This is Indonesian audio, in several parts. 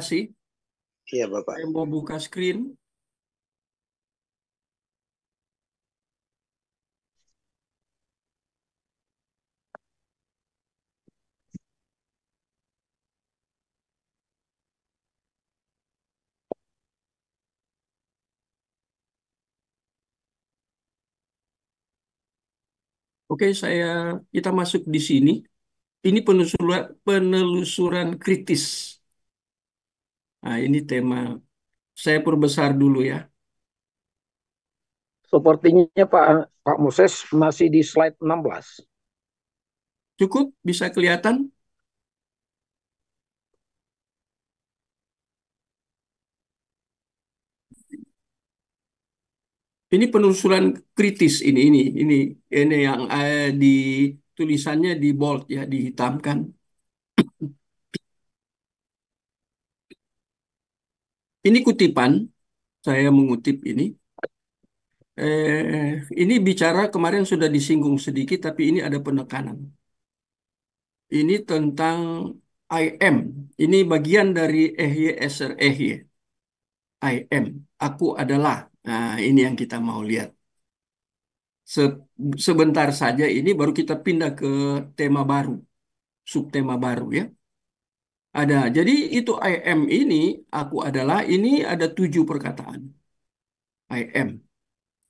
kasih. Iya, Bapak. Saya mau buka screen. Oke, kita masuk di sini. Ini penelusuran kritis. Nah, ini tema. Saya perbesar dulu ya. Sepertinya Pak Moses masih di slide 16. Cukup bisa kelihatan? Ini penelusuran kritis ini yang di tulisannya di bold ya, dihitamkan. Ini kutipan, saya mengutip ini. Ini bicara kemarin sudah disinggung sedikit, tapi ini ada penekanan. Ini tentang I am. Ini bagian dari Ehye Eser Ehye. I am. Aku adalah. Nah, ini yang kita mau lihat. Sebentar saja ini baru kita pindah ke tema baru, subtema baru ya. Ada. Jadi itu I am ini, aku adalah, ini ada 7 perkataan. I am.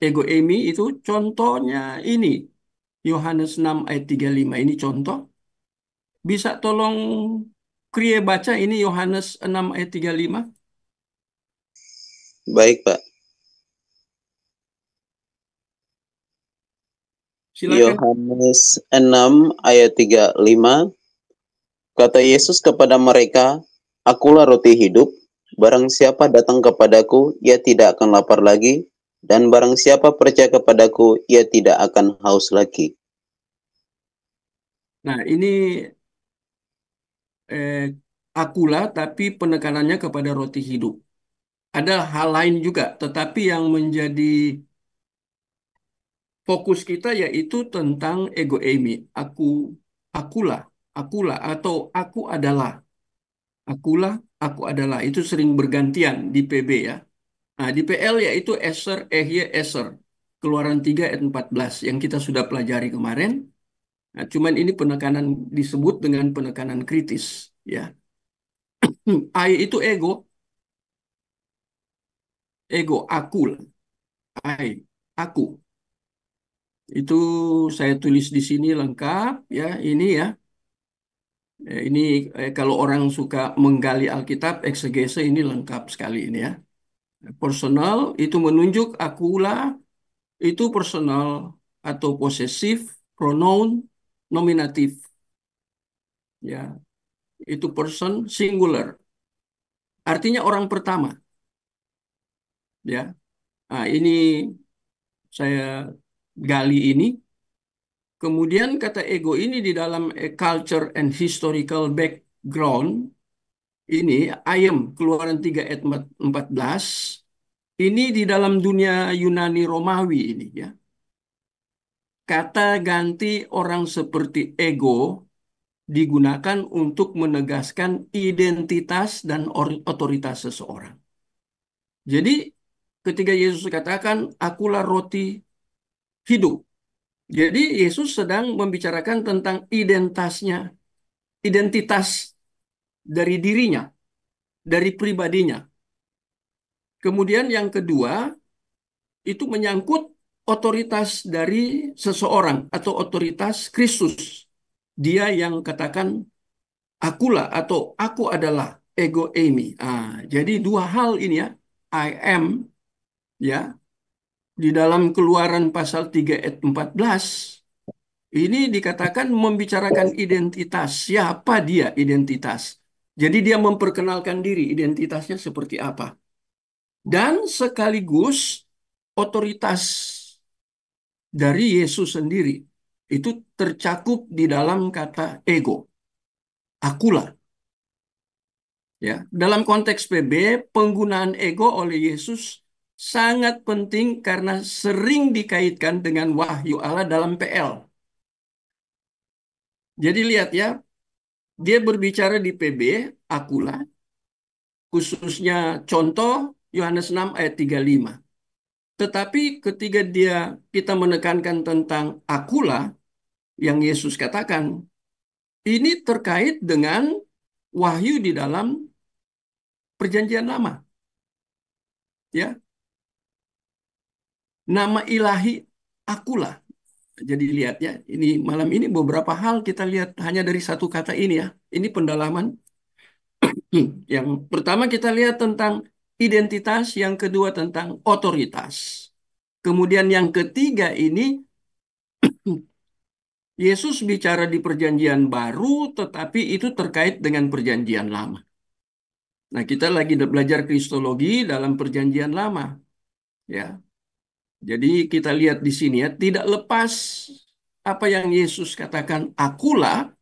Ego eimi itu contohnya ini. Yohanes 6 ayat 35 ini contoh. Bisa tolong Krie baca ini Yohanes 6 ayat 35. Baik, Pak. Silakan. Yohanes 6 ayat 35. Kata Yesus kepada mereka, "Akulah roti hidup. Barang siapa datang kepadaku, ia tidak akan lapar lagi, dan barang siapa percaya kepadaku, ia tidak akan haus lagi." Nah, ini eh, akulah tapi penekanannya kepada roti hidup. Ada hal lain juga, tetapi yang menjadi fokus kita yaitu tentang ego eimi. Akulah, akulah atau aku adalah. Akulah, aku adalah. Itu sering bergantian di PB ya. Nah, di PL yaitu Eser, Ehye, Eser. Keluaran 3 ayat 14 yang kita sudah pelajari kemarin. Nah, cuman ini penekanan disebut dengan penekanan kritis ya. I itu ego, aku, I, aku. Itu saya tulis di sini lengkap ya, ini ya. Ini kalau orang suka menggali Alkitab, eksegese ini lengkap sekali ini ya. Personal itu menunjuk akulah, itu personal atau posesif, pronoun, nominatif. Ya, itu person singular. Artinya orang pertama. Ya, nah, ini saya gali ini. Kemudian kata ego ini di dalam culture and historical background ini ayam Keluaran 3 ayat 14 ini di dalam dunia Yunani Romawi ini ya. Kata ganti orang seperti ego digunakan untuk menegaskan identitas dan otoritas seseorang. Jadi ketika Yesus katakan akulah roti hidup. Jadi Yesus sedang membicarakan tentang identitas dari dirinya, dari pribadinya. Kemudian yang kedua, itu menyangkut otoritas dari seseorang atau otoritas Kristus. Dia yang katakan akulah atau aku adalah ego eimi. Jadi dua hal ini ya, I am ya, di dalam Keluaran pasal 3 ayat 14 ini dikatakan membicarakan identitas. Siapa dia identitas? Jadi dia memperkenalkan diri, identitasnya seperti apa. Dan sekaligus otoritas dari Yesus sendiri itu tercakup di dalam kata ego. Akulah. Ya, dalam konteks PB, penggunaan ego oleh Yesus sangat penting karena sering dikaitkan dengan wahyu Allah dalam PL. Jadi lihat ya, dia berbicara di PB, akulah. khususnya contoh Yohanes 6 ayat 35. Tetapi ketika kita menekankan tentang akula yang Yesus katakan, ini terkait dengan wahyu di dalam perjanjian lama. Ya, nama ilahi akula. Jadi lihat ya, ini malam ini beberapa hal kita lihat hanya dari satu kata ini ya. Ini pendalaman. Yang pertama kita lihat tentang identitas, yang kedua tentang otoritas. Kemudian yang ketiga ini Yesus bicara di perjanjian baru, tetapi itu terkait dengan perjanjian lama. Nah, kita lagi belajar kristologi dalam perjanjian lama, ya. Jadi kita lihat di sini ya, tidak lepas apa yang Yesus katakan akulah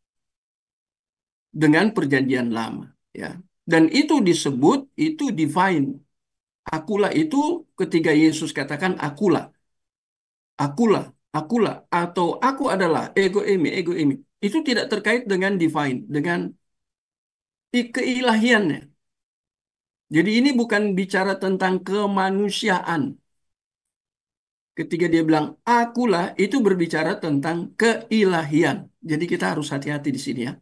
dengan perjanjian lama, ya. Dan itu disebut itu divine. Akulah itu ketika Yesus katakan akulah, akulah, akulah atau aku adalah ego emi, ego emi. Itu tidak terkait dengan divine, dengan keilahiannya. Jadi ini bukan bicara tentang kemanusiaan. Ketika dia bilang akulah, itu berbicara tentang keilahian. Jadi kita harus hati-hati di sini ya.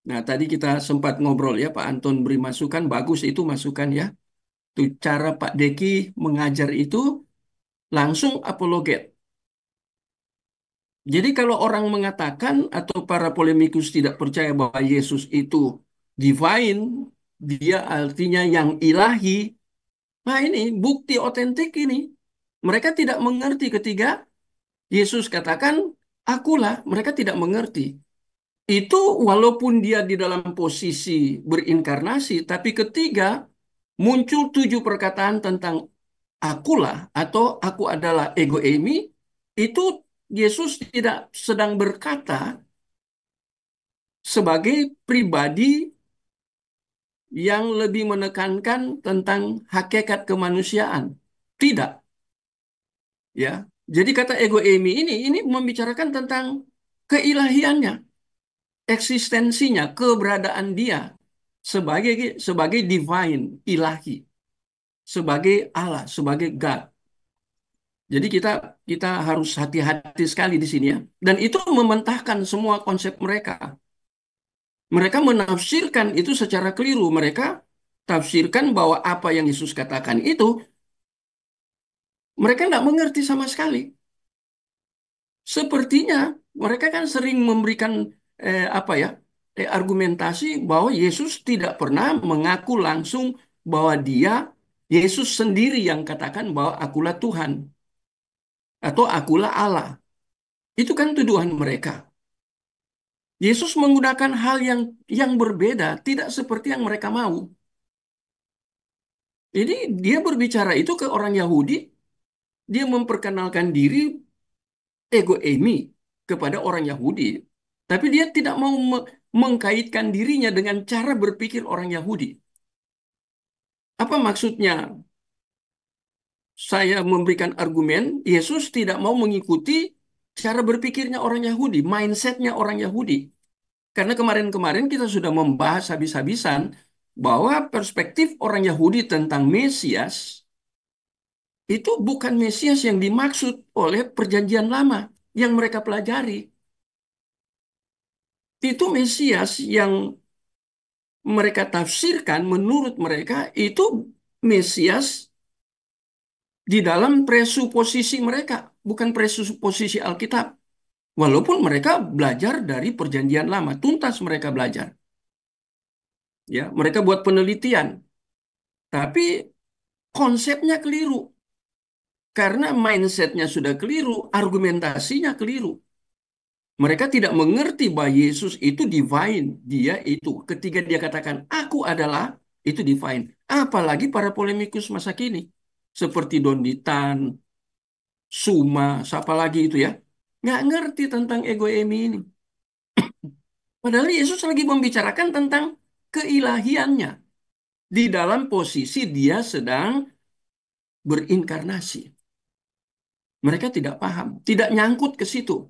Nah, tadi kita sempat ngobrol ya, Pak Anton beri masukan, bagus itu masukan ya. Tuh cara Pak Deki mengajar itu langsung apologet. Jadi kalau orang mengatakan atau para polemikus tidak percaya bahwa Yesus itu divine, dia artinya yang ilahi. Nah ini bukti otentik ini. Mereka tidak mengerti ketika Yesus katakan, akulah. Mereka tidak mengerti. Itu walaupun dia di dalam posisi berinkarnasi, tapi ketiga muncul 7 perkataan tentang akulah atau aku adalah ego eimi, itu Yesus tidak sedang berkata sebagai pribadi yang lebih menekankan tentang hakikat kemanusiaan. Tidak, ya. Jadi kata ego eimi ini membicarakan tentang keilahiannya, eksistensinya, keberadaan dia sebagai sebagai divine, ilahi, sebagai Allah, sebagai God. Jadi kita harus hati-hati sekali di sini ya. Dan itu mementahkan semua konsep mereka. Mereka menafsirkan itu secara keliru. Mereka tafsirkan bahwa apa yang Yesus katakan itu mereka tidak mengerti sama sekali. Sepertinya mereka kan sering memberikan apa ya argumentasi bahwa Yesus tidak pernah mengaku langsung bahwa Yesus sendiri yang katakan bahwa akulah Tuhan atau akulah Allah. Itu kan tuduhan mereka. Yesus menggunakan hal yang berbeda, tidak seperti yang mereka mau. Jadi dia berbicara itu ke orang Yahudi, dia memperkenalkan diri ego eimi kepada orang Yahudi. Tapi dia tidak mau mengkaitkan dirinya dengan cara berpikir orang Yahudi. Apa maksudnya? Saya memberikan argumen, Yesus tidak mau mengikuti cara berpikirnya orang Yahudi, mindsetnya orang Yahudi. Karena kemarin-kemarin kita sudah membahas habis-habisan bahwa perspektif orang Yahudi tentang Mesias itu bukan Mesias yang dimaksud oleh perjanjian lama yang mereka pelajari. Itu Mesias yang mereka tafsirkan menurut mereka itu Mesias di dalam presuposisi mereka, bukan presuposisi Alkitab. Walaupun mereka belajar dari perjanjian lama, tuntas mereka belajar. Ya, mereka buat penelitian, tapi konsepnya keliru. Karena mindsetnya sudah keliru, argumentasinya keliru. Mereka tidak mengerti bahwa Yesus itu divine. Dia itu. Ketika dia katakan, aku adalah, itu divine. Apalagi para polemikus masa kini. Seperti Don Ditan, Suma, siapa lagi itu ya. Nggak ngerti tentang ego eimi ini. Padahal Yesus lagi membicarakan tentang keilahiannya. Di dalam posisi dia sedang berinkarnasi. Mereka tidak paham, tidak nyangkut ke situ.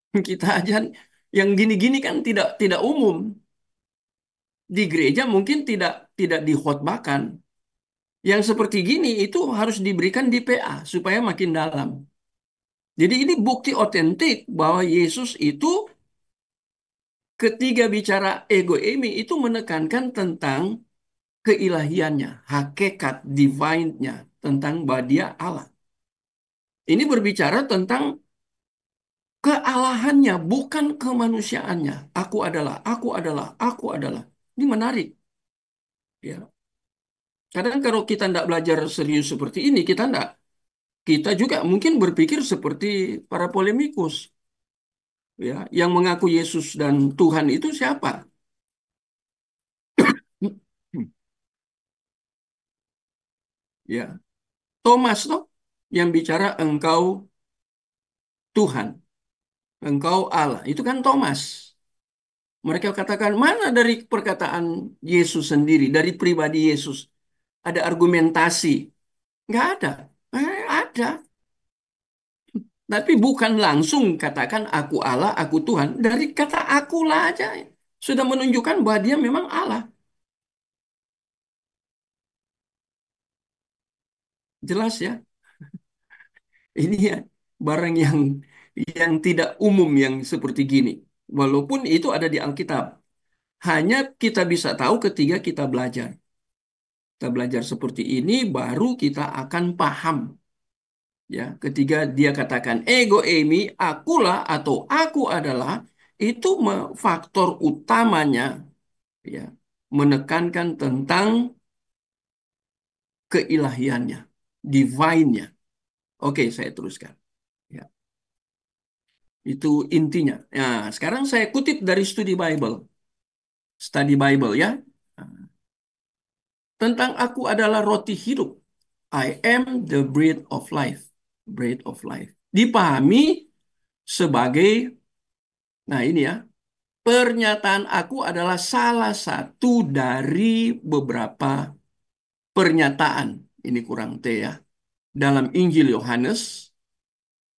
Kita aja yang gini-gini kan tidak umum. Di gereja mungkin tidak tidak dikhotbahkan. Yang seperti gini itu harus diberikan di PA supaya makin dalam. Jadi ini bukti otentik bahwa Yesus itu ketika bicara ego eimi itu menekankan tentang keilahiannya, hakikat divine-nya, tentang bahwa dia Allah. Ini berbicara tentang kealahannya, bukan kemanusiaannya. Aku adalah, aku adalah, aku adalah. Ini menarik. Ya. Kadang kalau kita tidak belajar serius seperti ini, kita juga mungkin berpikir seperti para polemikus, ya, yang mengaku Yesus dan Tuhan itu siapa? Ya, Thomas toh yang bicara engkau Tuhan, engkau Allah. Itu kan Thomas. Mereka katakan mana dari perkataan Yesus sendiri, dari pribadi Yesus ada argumentasi? Nggak ada. Ada. Tapi bukan langsung katakan aku Allah, aku Tuhan. Dari kata akulah aja sudah menunjukkan bahwa dia memang Allah. Jelas ya. Ini ya barang yang tidak umum yang seperti gini. Walaupun itu ada di Alkitab. Hanya kita bisa tahu ketika kita belajar. Kita belajar seperti ini baru kita akan paham. Ya, ketika dia katakan ego eimi, akulah atau aku adalah itu faktor utamanya ya menekankan tentang keilahiannya, divine-nya. Oke, saya teruskan. Ya, itu intinya. Nah, sekarang saya kutip dari studi Bible, study Bible ya. Tentang aku adalah roti hidup. I am the bread of life. Bread of life. Dipahami sebagai, nah ini ya, pernyataan aku adalah salah satu dari beberapa pernyataan. Ini kurang T ya. Dalam Injil Yohanes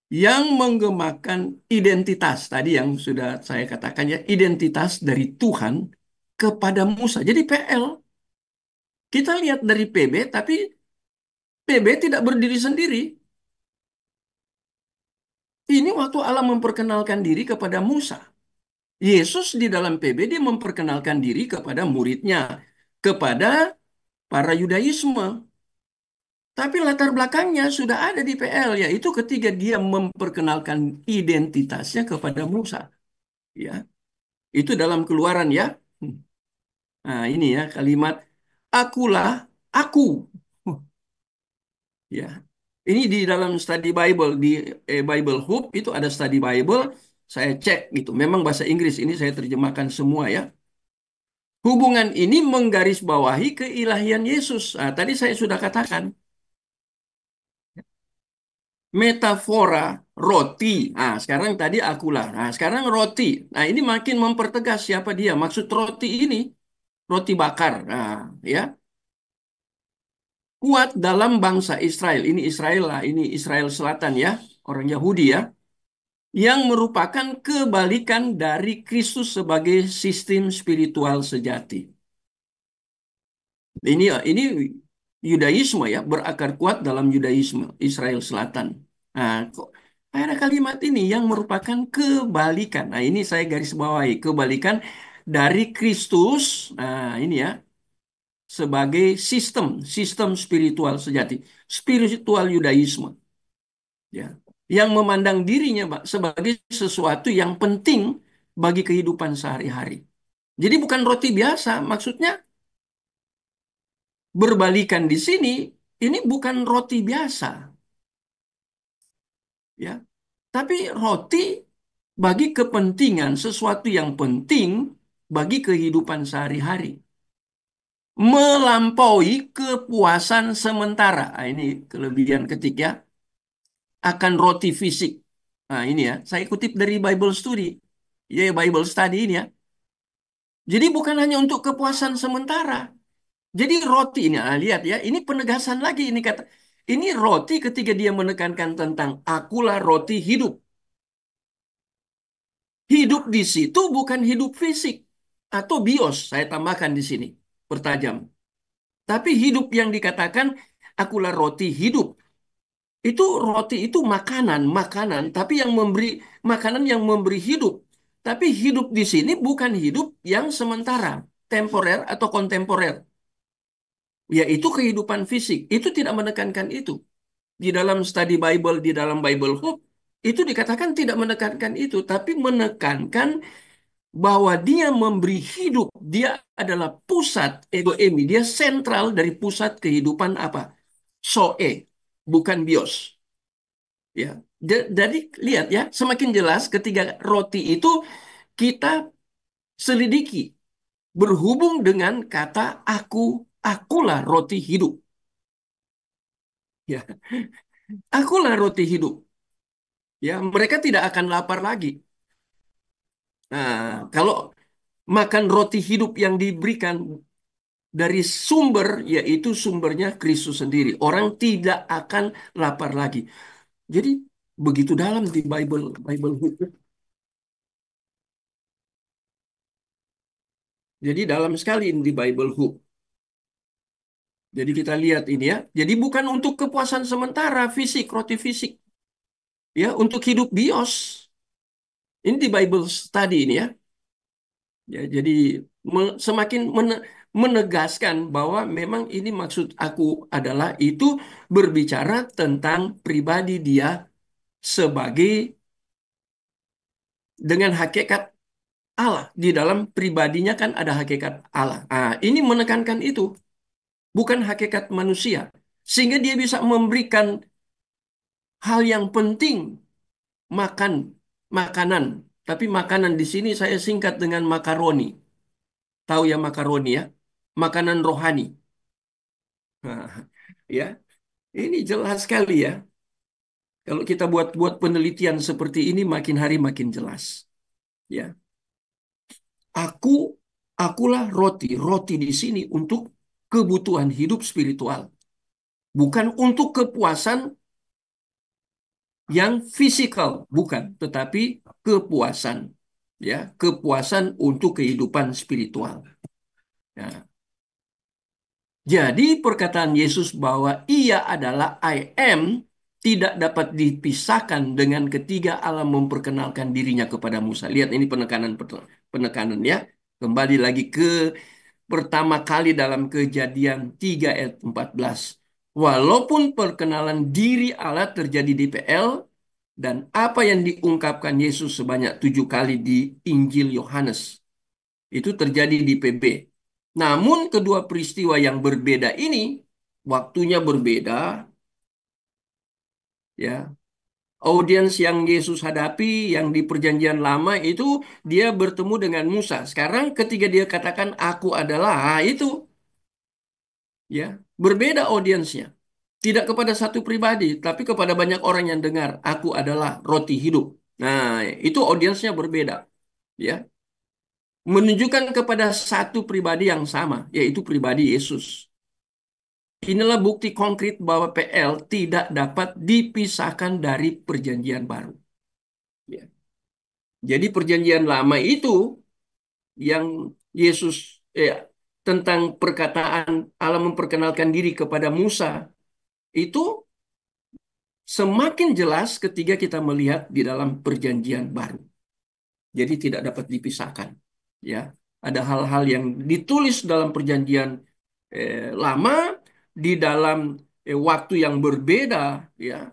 yang menggemakan identitas. Tadi yang sudah saya katakan ya, identitas dari Tuhan kepada Musa. Jadi PL. Kita lihat dari PB, tapi PB tidak berdiri sendiri. Ini waktu Allah memperkenalkan diri kepada Musa. Yesus di dalam PB dia memperkenalkan diri kepada muridnya, kepada para Yudaisme. Tapi latar belakangnya sudah ada di PL, yaitu ketika dia memperkenalkan identitasnya kepada Musa. Ya, itu dalam Keluaran ya. Nah, ini ya kalimat akulah aku. Ya. Ini di dalam study Bible di Bible Hub itu ada study Bible, saya cek gitu. Memang bahasa Inggris ini saya terjemahkan semua ya. Hubungan ini menggarisbawahi keilahian Yesus. Nah, tadi saya sudah katakan metafora roti. Nah, sekarang tadi akulah. Nah, sekarang roti. Nah, ini makin mempertegas siapa dia. Maksud roti ini roti bakar. Nah, ya. Kuat dalam bangsa Israel. Ini Israel lah, ini Israel Selatan ya, orang Yahudi ya, yang merupakan kebalikan dari Kristus sebagai sistem spiritual sejati. Ini Yudaisme ya, berakar kuat dalam Yudaisme Israel Selatan. Nah, kok ada kalimat ini yang merupakan kebalikan. Nah, ini saya garis bawahi, kebalikan dari Kristus. Nah, ini ya, sebagai sistem spiritual sejati, spiritual Yudaisme, ya, yang memandang dirinya Pak, sebagai sesuatu yang penting bagi kehidupan sehari-hari. Jadi bukan roti biasa, maksudnya berbalikan di sini, ini bukan roti biasa, ya, tapi roti bagi kepentingan sesuatu yang penting bagi kehidupan sehari-hari. Melampaui kepuasan sementara. Nah, ini kelebihan ketiga akan roti fisik. Nah, ini ya, saya kutip dari Bible Study. Ya, Bible Study ini ya. Jadi bukan hanya untuk kepuasan sementara. Jadi roti ini, nah, lihat ya, ini penegasan lagi ini kata. Ini roti ketika dia menekankan tentang akulah roti hidup. Hidup di situ bukan hidup fisik. atau bios, saya tambahkan di sini, pertajam. Tapi hidup yang dikatakan akulah roti hidup. Itu roti itu makanan, makanan, tapi yang memberi makanan yang memberi hidup. Tapi hidup di sini bukan hidup yang sementara, temporer atau kontemporer. Yaitu kehidupan fisik. Itu tidak menekankan itu. Di dalam study Bible, di dalam Bible Hub, itu dikatakan tidak menekankan itu, tapi menekankan bahwa dia memberi hidup. Dia adalah pusat ego emi. Dia sentral dari pusat kehidupan apa? Soe, bukan bios. Ya, jadi lihat ya, semakin jelas ketika roti itu kita selidiki berhubung dengan kata akulah roti hidup. Ya, akulah roti hidup. Ya, mereka tidak akan lapar lagi. Nah, kalau makan roti hidup yang diberikan dari sumber, yaitu sumbernya Kristus sendiri, orang tidak akan lapar lagi. Jadi begitu dalam di Bible Bible Hub. Jadi dalam sekali ini di Bible Hub. Jadi kita lihat ini ya. Jadi bukan untuk kepuasan sementara fisik, roti fisik. Ya, untuk hidup bios. Ini di Bible study ini ya. Ya, jadi semakin menegaskan bahwa memang ini maksud aku adalah itu berbicara tentang pribadi dia sebagai dengan hakikat Allah. Di dalam pribadinya kan ada hakikat Allah. Ah, ini menekankan itu, bukan hakikat manusia. Sehingga dia bisa memberikan hal yang penting, makan, makanan. Tapi makanan di sini saya singkat dengan makaroni. Tahu ya makaroni ya? Makanan rohani. Nah, ya, ini jelas sekali ya. Kalau kita buat penelitian seperti ini makin hari makin jelas. Ya, aku akulah roti. Roti di sini untuk kebutuhan hidup spiritual, bukan untuk kepuasan yang fisikal, bukan, tetapi kepuasan, ya, kepuasan untuk kehidupan spiritual. Ya. Jadi perkataan Yesus bahwa ia adalah I am tidak dapat dipisahkan dengan ketiga Allah memperkenalkan dirinya kepada Musa. Lihat ini penekanan ya. Kembali lagi ke pertama kali dalam Kejadian 3 ayat 14. Walaupun perkenalan diri Allah terjadi di PL dan apa yang diungkapkan Yesus sebanyak 7 kali di Injil Yohanes itu terjadi di PB. Namun kedua peristiwa yang berbeda ini waktunya berbeda, ya. Audiens yang Yesus hadapi yang di perjanjian lama itu dia bertemu dengan Musa. Sekarang ketika dia katakan aku adalah, itu ya berbeda audiensnya. Tidak kepada satu pribadi, tapi kepada banyak orang yang dengar aku adalah roti hidup. Nah, itu audiensnya berbeda, ya. Menunjukkan kepada satu pribadi yang sama, yaitu pribadi Yesus. Inilah bukti konkret bahwa PL tidak dapat dipisahkan dari perjanjian baru. Ya. Jadi perjanjian lama itu yang Yesus tentang perkataan Allah memperkenalkan diri kepada Musa itu semakin jelas ketika kita melihat di dalam perjanjian baru. Jadi tidak dapat dipisahkan. Ya, ada hal-hal yang ditulis dalam perjanjian lama di dalam waktu yang berbeda, ya.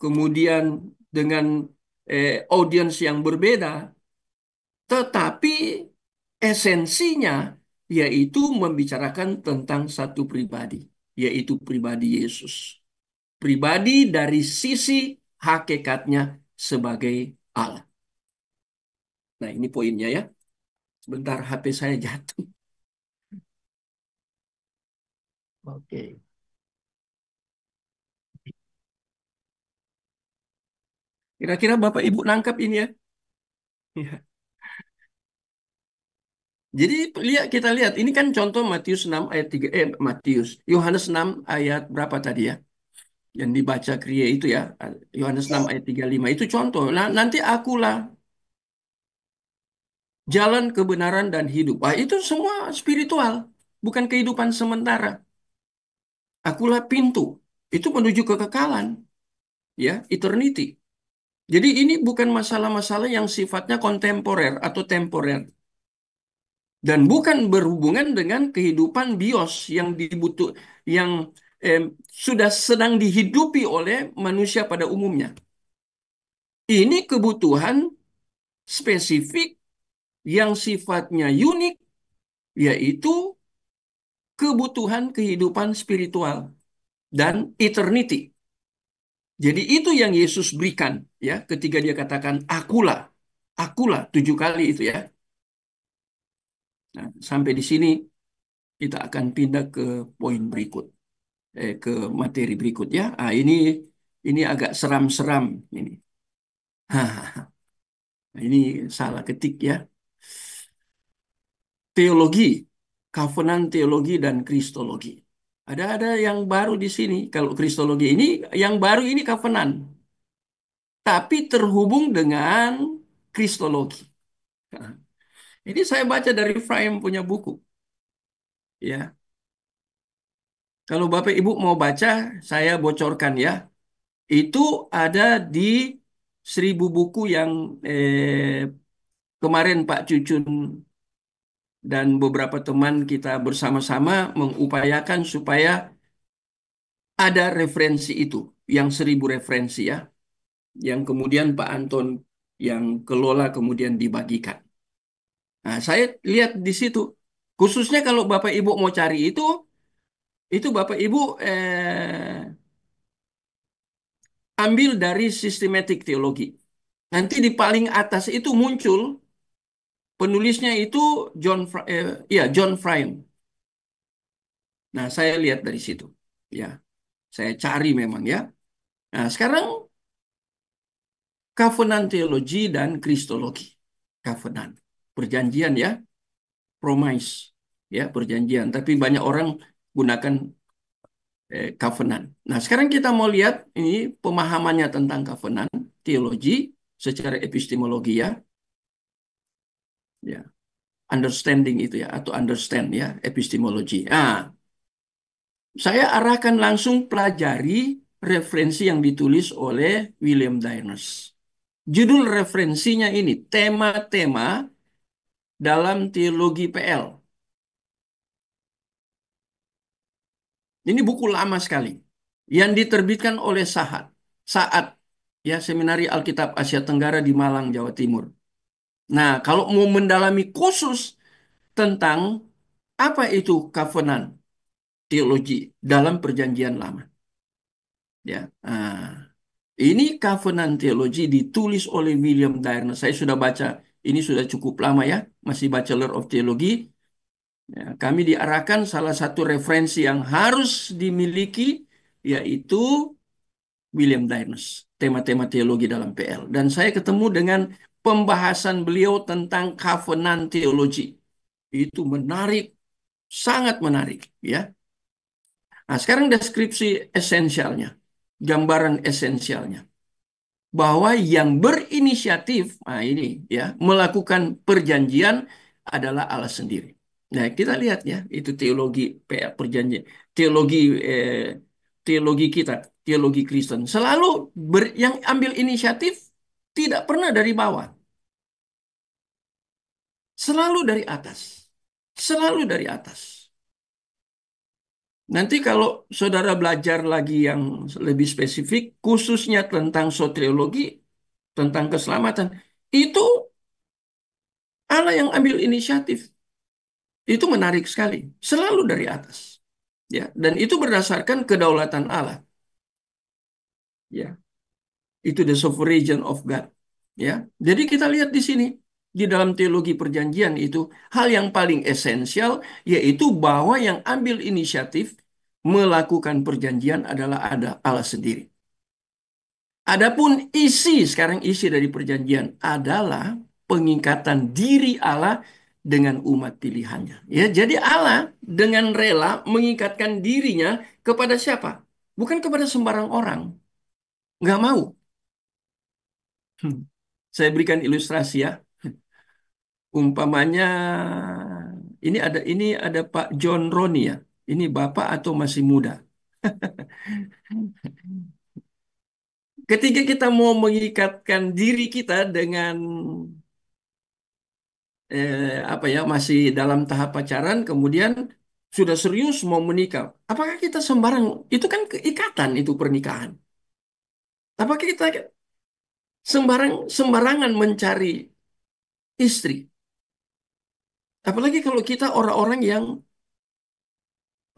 Kemudian dengan audiens yang berbeda, tetapi esensinya yaitu membicarakan tentang satu pribadi, yaitu pribadi Yesus. Pribadi dari sisi hakikatnya sebagai Allah. Nah, ini poinnya ya. Sebentar HP saya jatuh. Oke. Kira-kira Bapak Ibu nangkap ini ya? Ya. Jadi kita lihat ini kan contoh Matius 6 ayat 3 Yohanes 6 ayat berapa tadi ya? Yang dibaca kriya itu ya. Yohanes 6 ayat 35 itu contoh. Nah, nanti akulah jalan kebenaran dan hidup. Wah, itu semua spiritual, bukan kehidupan sementara. Akulah pintu, itu menuju kekekalan, ya, eternity. Jadi ini bukan masalah-masalah yang sifatnya kontemporer atau temporer. Dan bukan berhubungan dengan kehidupan bios yang eh, sudah sedang dihidupi oleh manusia pada umumnya. Ini kebutuhan spesifik yang sifatnya unik, yaitu kebutuhan kehidupan spiritual dan eternity. Jadi itu yang Yesus berikan, ya, ketika dia katakan akulah, akulah 7 kali itu, ya. Nah, sampai di sini kita akan pindah ke poin berikut, ke materi berikut, ya. Ini agak seram-seram ini. Ini salah ketik, ya. Teologi, covenant teologi dan kristologi. Ada yang baru di sini. Kalau kristologi ini, yang baru ini covenant, tapi terhubung dengan kristologi. Nah, ini saya baca dari Frame punya buku, ya. Kalau Bapak Ibu mau baca, saya bocorkan, ya. Itu ada di 1.000 buku yang kemarin Pak Cucun dan beberapa teman kita bersama-sama mengupayakan supaya ada referensi itu, yang 1.000 referensi, ya, yang kemudian Pak Anton yang kelola kemudian dibagikan. Nah, saya lihat di situ, khususnya kalau Bapak Ibu mau cari itu Bapak Ibu ambil dari sistematik teologi. Nanti di paling atas itu muncul penulisnya itu John Frame. Nah, saya lihat dari situ, ya. Saya cari memang, ya. Nah, sekarang covenant teologi dan kristologi. Covenant, perjanjian, ya, promise, ya, perjanjian. Tapi banyak orang gunakan covenant. Nah, sekarang kita mau lihat ini pemahamannya tentang covenant teologi secara epistemologi, ya. Ya, understanding itu, ya, atau understand, ya, epistemologi. Nah, saya arahkan langsung pelajari referensi yang ditulis oleh William Dyners. Judul referensinya ini, tema-tema dalam teologi PL. Ini buku lama sekali yang diterbitkan oleh Saat, ya, Seminari Alkitab Asia Tenggara di Malang, Jawa Timur. Nah, kalau mau mendalami khusus tentang apa itu covenant teologi dalam Perjanjian Lama, ya. Nah, ini covenant teologi ditulis oleh William Dyer. Saya sudah baca, ini sudah cukup lama, ya, masih Bachelor of Theology. Ya, kami diarahkan salah satu referensi yang harus dimiliki yaitu William Dyners, tema-tema teologi dalam PL. Dan saya ketemu dengan pembahasan beliau tentang covenant teologi. Itu menarik, sangat menarik, ya. Nah, sekarang deskripsi esensialnya, gambaran esensialnya. Bahwa yang berinisiatif, nah ini, ya, melakukan perjanjian adalah Allah sendiri. Nah, kita lihat, ya, itu teologi perjanjian, teologi eh, teologi kita, teologi Kristen. Selalu yang ambil inisiatif tidak pernah dari bawah, selalu dari atas, selalu dari atas. Nanti kalau saudara belajar lagi yang lebih spesifik, khususnya tentang soteriologi, tentang keselamatan, itu Allah yang ambil inisiatif. Itu menarik sekali, selalu dari atas. Ya, dan itu berdasarkan kedaulatan Allah. Ya, itu the sovereignty of God. Ya, jadi kita lihat di sini di dalam teologi perjanjian itu hal yang paling esensial yaitu bahwa yang ambil inisiatif melakukan perjanjian adalah ada Allah sendiri. Adapun sekarang isi dari perjanjian adalah pengikatan diri Allah dengan umat pilihannya. Ya, jadi Allah dengan rela mengikatkan dirinya kepada siapa? Bukan kepada sembarang orang. Nggak mau. Hmm. Saya berikan ilustrasi, ya. Umpamanya ini ada Pak John Roni ya. Ini Bapak atau masih muda? Ketika kita mau mengikatkan diri kita dengan apa ya, masih dalam tahap pacaran, kemudian sudah serius mau menikah. Apakah kita sembarang, itu kan keikatan, itu pernikahan. Apakah kita sembarangan mencari istri? Apalagi kalau kita orang-orang yang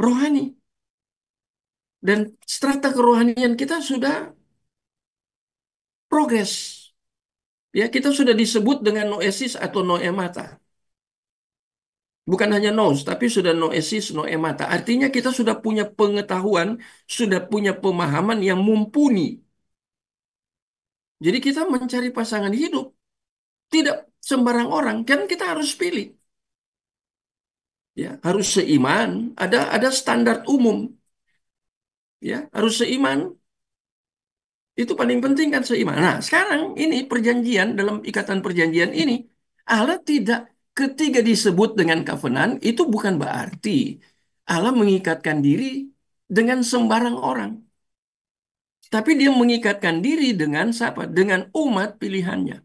rohani dan strata kerohanian kita sudah progres. Ya, kita sudah disebut dengan noesis atau noemata. Bukan hanya nous, tapi sudah noesis, noemata. Artinya kita sudah punya pengetahuan, sudah punya pemahaman yang mumpuni. Jadi kita mencari pasangan hidup tidak sembarang orang, kan kita harus pilih. Ya, harus seiman, ada standar umum. Ya, harus seiman. Itu paling penting kan, seiman. Nah, sekarang ini perjanjian, dalam ikatan perjanjian ini, Allah tidak, ketika disebut dengan covenant, itu bukan berarti Allah mengikatkan diri dengan sembarang orang. Tapi dia mengikatkan diri dengan siapa? Dengan umat pilihannya.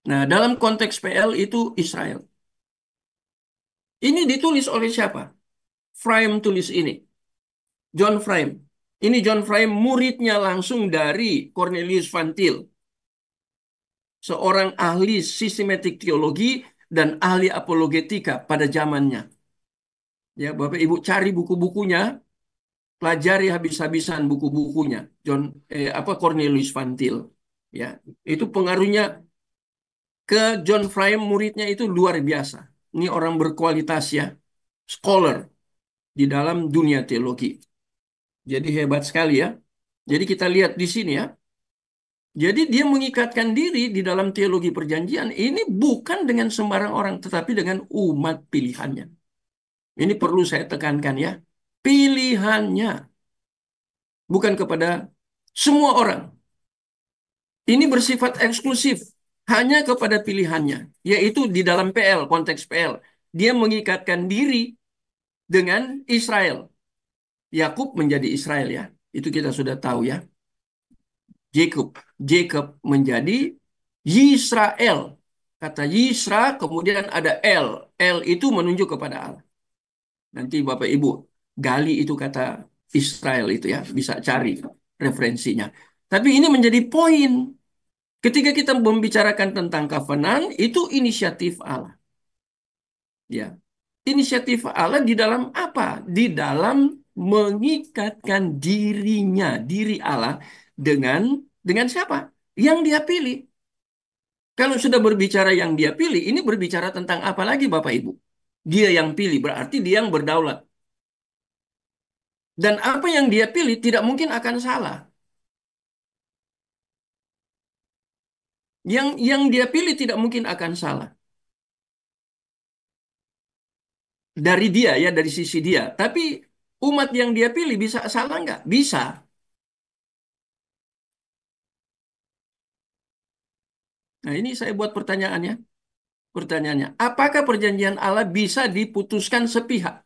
Nah, dalam konteks PL itu Israel. Ini ditulis oleh siapa? Frame tulis ini. John Frame. Ini John Frame muridnya langsung dari Cornelius Van Til, seorang ahli sistematik teologi dan ahli apologetika pada zamannya. Ya, Bapak Ibu cari buku-bukunya, pelajari habis-habisan buku-bukunya. Cornelius Van Til. Ya, itu pengaruhnya ke John Frame muridnya itu luar biasa. Ini orang berkualitas ya, scholar di dalam dunia teologi. Jadi hebat sekali ya. Jadi kita lihat di sini ya. Jadi dia mengikatkan diri di dalam teologi perjanjian ini bukan dengan sembarang orang, tetapi dengan umat pilihannya. Ini perlu saya tekankan ya. Pilihannya, bukan kepada semua orang. Ini bersifat eksklusif, hanya kepada pilihannya, yaitu di dalam PL, konteks PL. Dia mengikatkan diri dengan Israel. Yakub menjadi Israel ya. Itu kita sudah tahu ya. Jacob. Jacob menjadi Yisrael. Kata Yisra, kemudian ada El. El itu menunjuk kepada Allah. Nanti Bapak Ibu gali itu kata Israel itu ya. Bisa cari referensinya. Tapi ini menjadi poin. Ketika kita membicarakan tentang covenant, itu inisiatif Allah. Ya. Inisiatif Allah di dalam apa? Di dalam mengikatkan dirinya, diri Allah dengan siapa? Yang dia pilih. Kalau sudah berbicara yang dia pilih, ini berbicara tentang apa lagi Bapak Ibu? Dia yang pilih, berarti dia yang berdaulat. Dan apa yang dia pilih tidak mungkin akan salah. Yang dia pilih tidak mungkin akan salah. Dari dia ya, dari sisi dia. Tapi umat yang dia pilih bisa salah nggak? Bisa. Nah ini saya buat pertanyaannya. Pertanyaannya, apakah perjanjian Allah bisa diputuskan sepihak?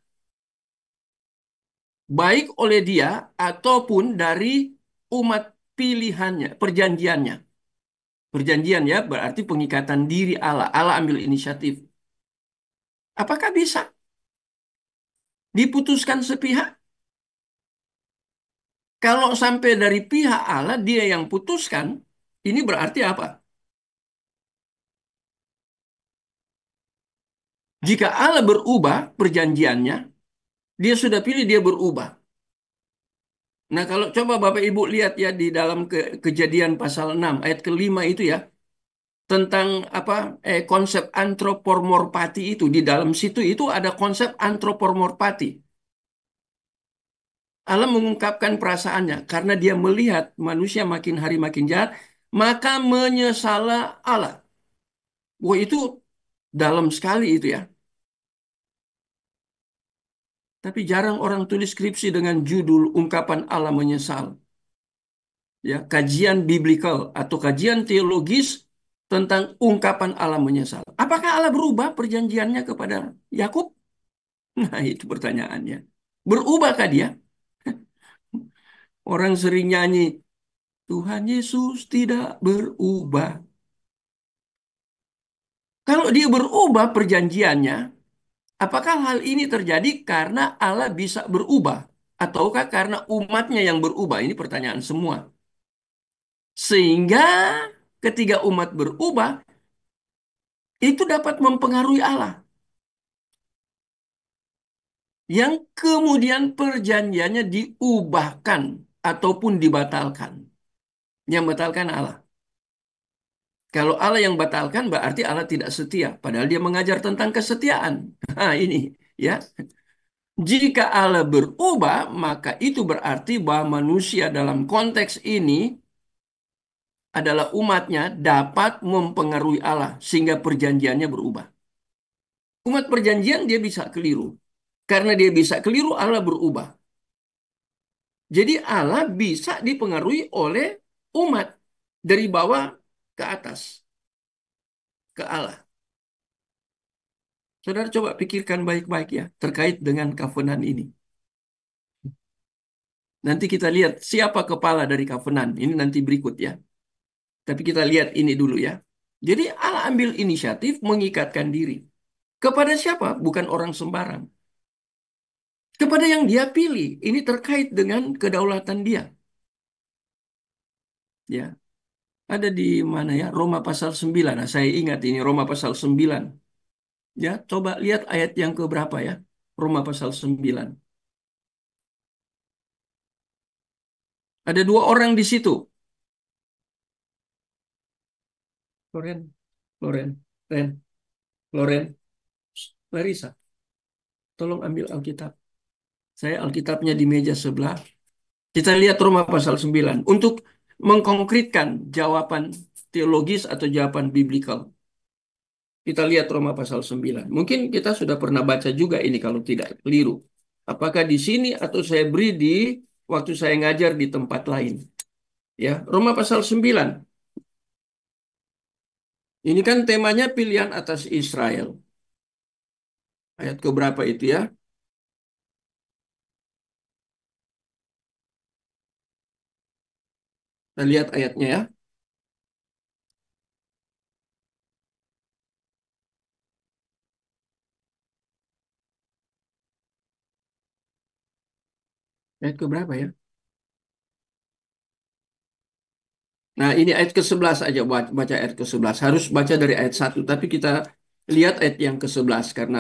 Baik oleh dia ataupun dari umat pilihannya, perjanjiannya. Perjanjian ya, berarti pengikatan diri Allah. Allah ambil inisiatif. Apakah bisa diputuskan sepihak? Kalau sampai dari pihak Allah, dia yang putuskan, ini berarti apa? Jika Allah berubah perjanjiannya, dia sudah pilih dia berubah. Nah, kalau coba Bapak Ibu lihat ya di dalam Kejadian pasal 6 ayat kelima itu ya, tentang apa konsep antropomorpati itu, di dalam situ itu ada konsep antropomorpati. Allah mengungkapkan perasaannya karena dia melihat manusia makin hari makin jahat, maka menyesallah Allah. Wah, itu dalam sekali itu ya. Tapi jarang orang tulis skripsi dengan judul ungkapan Allah menyesal. Ya, kajian biblikal atau kajian teologis tentang ungkapan Allah menyesal. Apakah Allah berubah perjanjiannya kepada Yakub? Nah, itu pertanyaannya. Berubahkah dia? Orang sering nyanyi, Tuhan Yesus tidak berubah. Kalau dia berubah perjanjiannya, apakah hal ini terjadi karena Allah bisa berubah? Ataukah karena umatnya yang berubah? Ini pertanyaan semua. Sehingga ketika umat berubah, itu dapat mempengaruhi Allah. Yang kemudian perjanjiannya diubahkan ataupun dibatalkan. Yang batalkan Allah. Kalau Allah yang batalkan berarti Allah tidak setia. Padahal dia mengajar tentang kesetiaan. Nah ini ya. Jika Allah berubah, maka itu berarti bahwa manusia dalam konteks ini adalah umatnya dapat mempengaruhi Allah sehingga perjanjiannya berubah. Umat perjanjian dia bisa keliru. Karena dia bisa keliru, Allah berubah. Jadi Allah bisa dipengaruhi oleh umat dari bawah ke atas, ke Allah. Saudara coba pikirkan baik-baik ya terkait dengan covenant ini. Nanti kita lihat siapa kepala dari covenant. Ini nanti berikut ya. Tapi kita lihat ini dulu ya. Jadi Allah ambil inisiatif mengikatkan diri. Kepada siapa? Bukan orang sembarang. Kepada yang dia pilih. Ini terkait dengan kedaulatan dia. Ya, ada di mana ya? Roma pasal 9. Nah, saya ingat ini Roma pasal 9. Ya, coba lihat ayat yang keberapa ya. Roma pasal 9. Ada dua orang di situ. Loren, Loren, Ren, Loren, Larissa, tolong ambil Alkitab. Saya Alkitabnya di meja sebelah. Kita lihat Roma pasal 9 untuk mengkonkretkan jawaban teologis atau jawaban biblikal. Kita lihat Roma pasal 9. Mungkin kita sudah pernah baca juga ini kalau tidak keliru. Apakah di sini atau saya beri di waktu saya ngajar di tempat lain. Ya, Roma pasal 9. Ini kan temanya pilihan atas Israel. Ayat keberapa itu ya? Kita lihat ayatnya ya. Ayat keberapa ya? Nah, ini ayat ke-11 aja baca ayat ke-11. Harus baca dari ayat 1, tapi kita lihat ayat yang ke-11 karena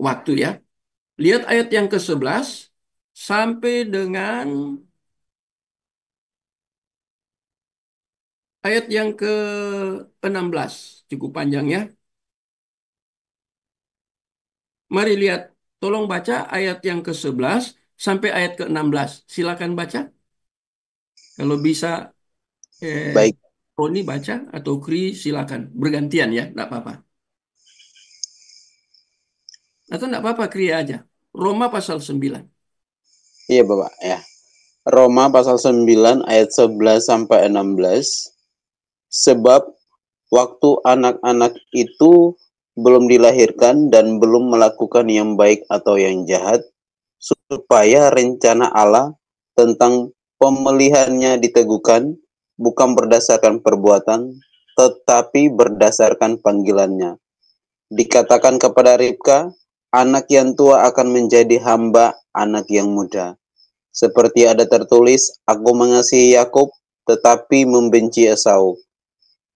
waktu ya. Lihat ayat yang ke-11 sampai dengan ayat yang ke-16. Cukup panjang ya. Mari lihat. Tolong baca ayat yang ke-11 sampai ayat ke-16. Silakan baca. Kalau bisa Baik, Roni baca atau Kri silakan. Bergantian ya, enggak apa-apa. Atau enggak apa-apa Kri aja. Roma pasal 9. iya Bapak ya. Roma pasal 9 ayat 11 sampai 16. Sebab waktu anak-anak itu belum dilahirkan dan belum melakukan yang baik atau yang jahat, supaya rencana Allah tentang pemilihannya diteguhkan, bukan berdasarkan perbuatan, tetapi berdasarkan panggilannya. Dikatakan kepada Ribka, anak yang tua akan menjadi hamba anak yang muda. Seperti ada tertulis, aku mengasihi Yakub, tetapi membenci Esau.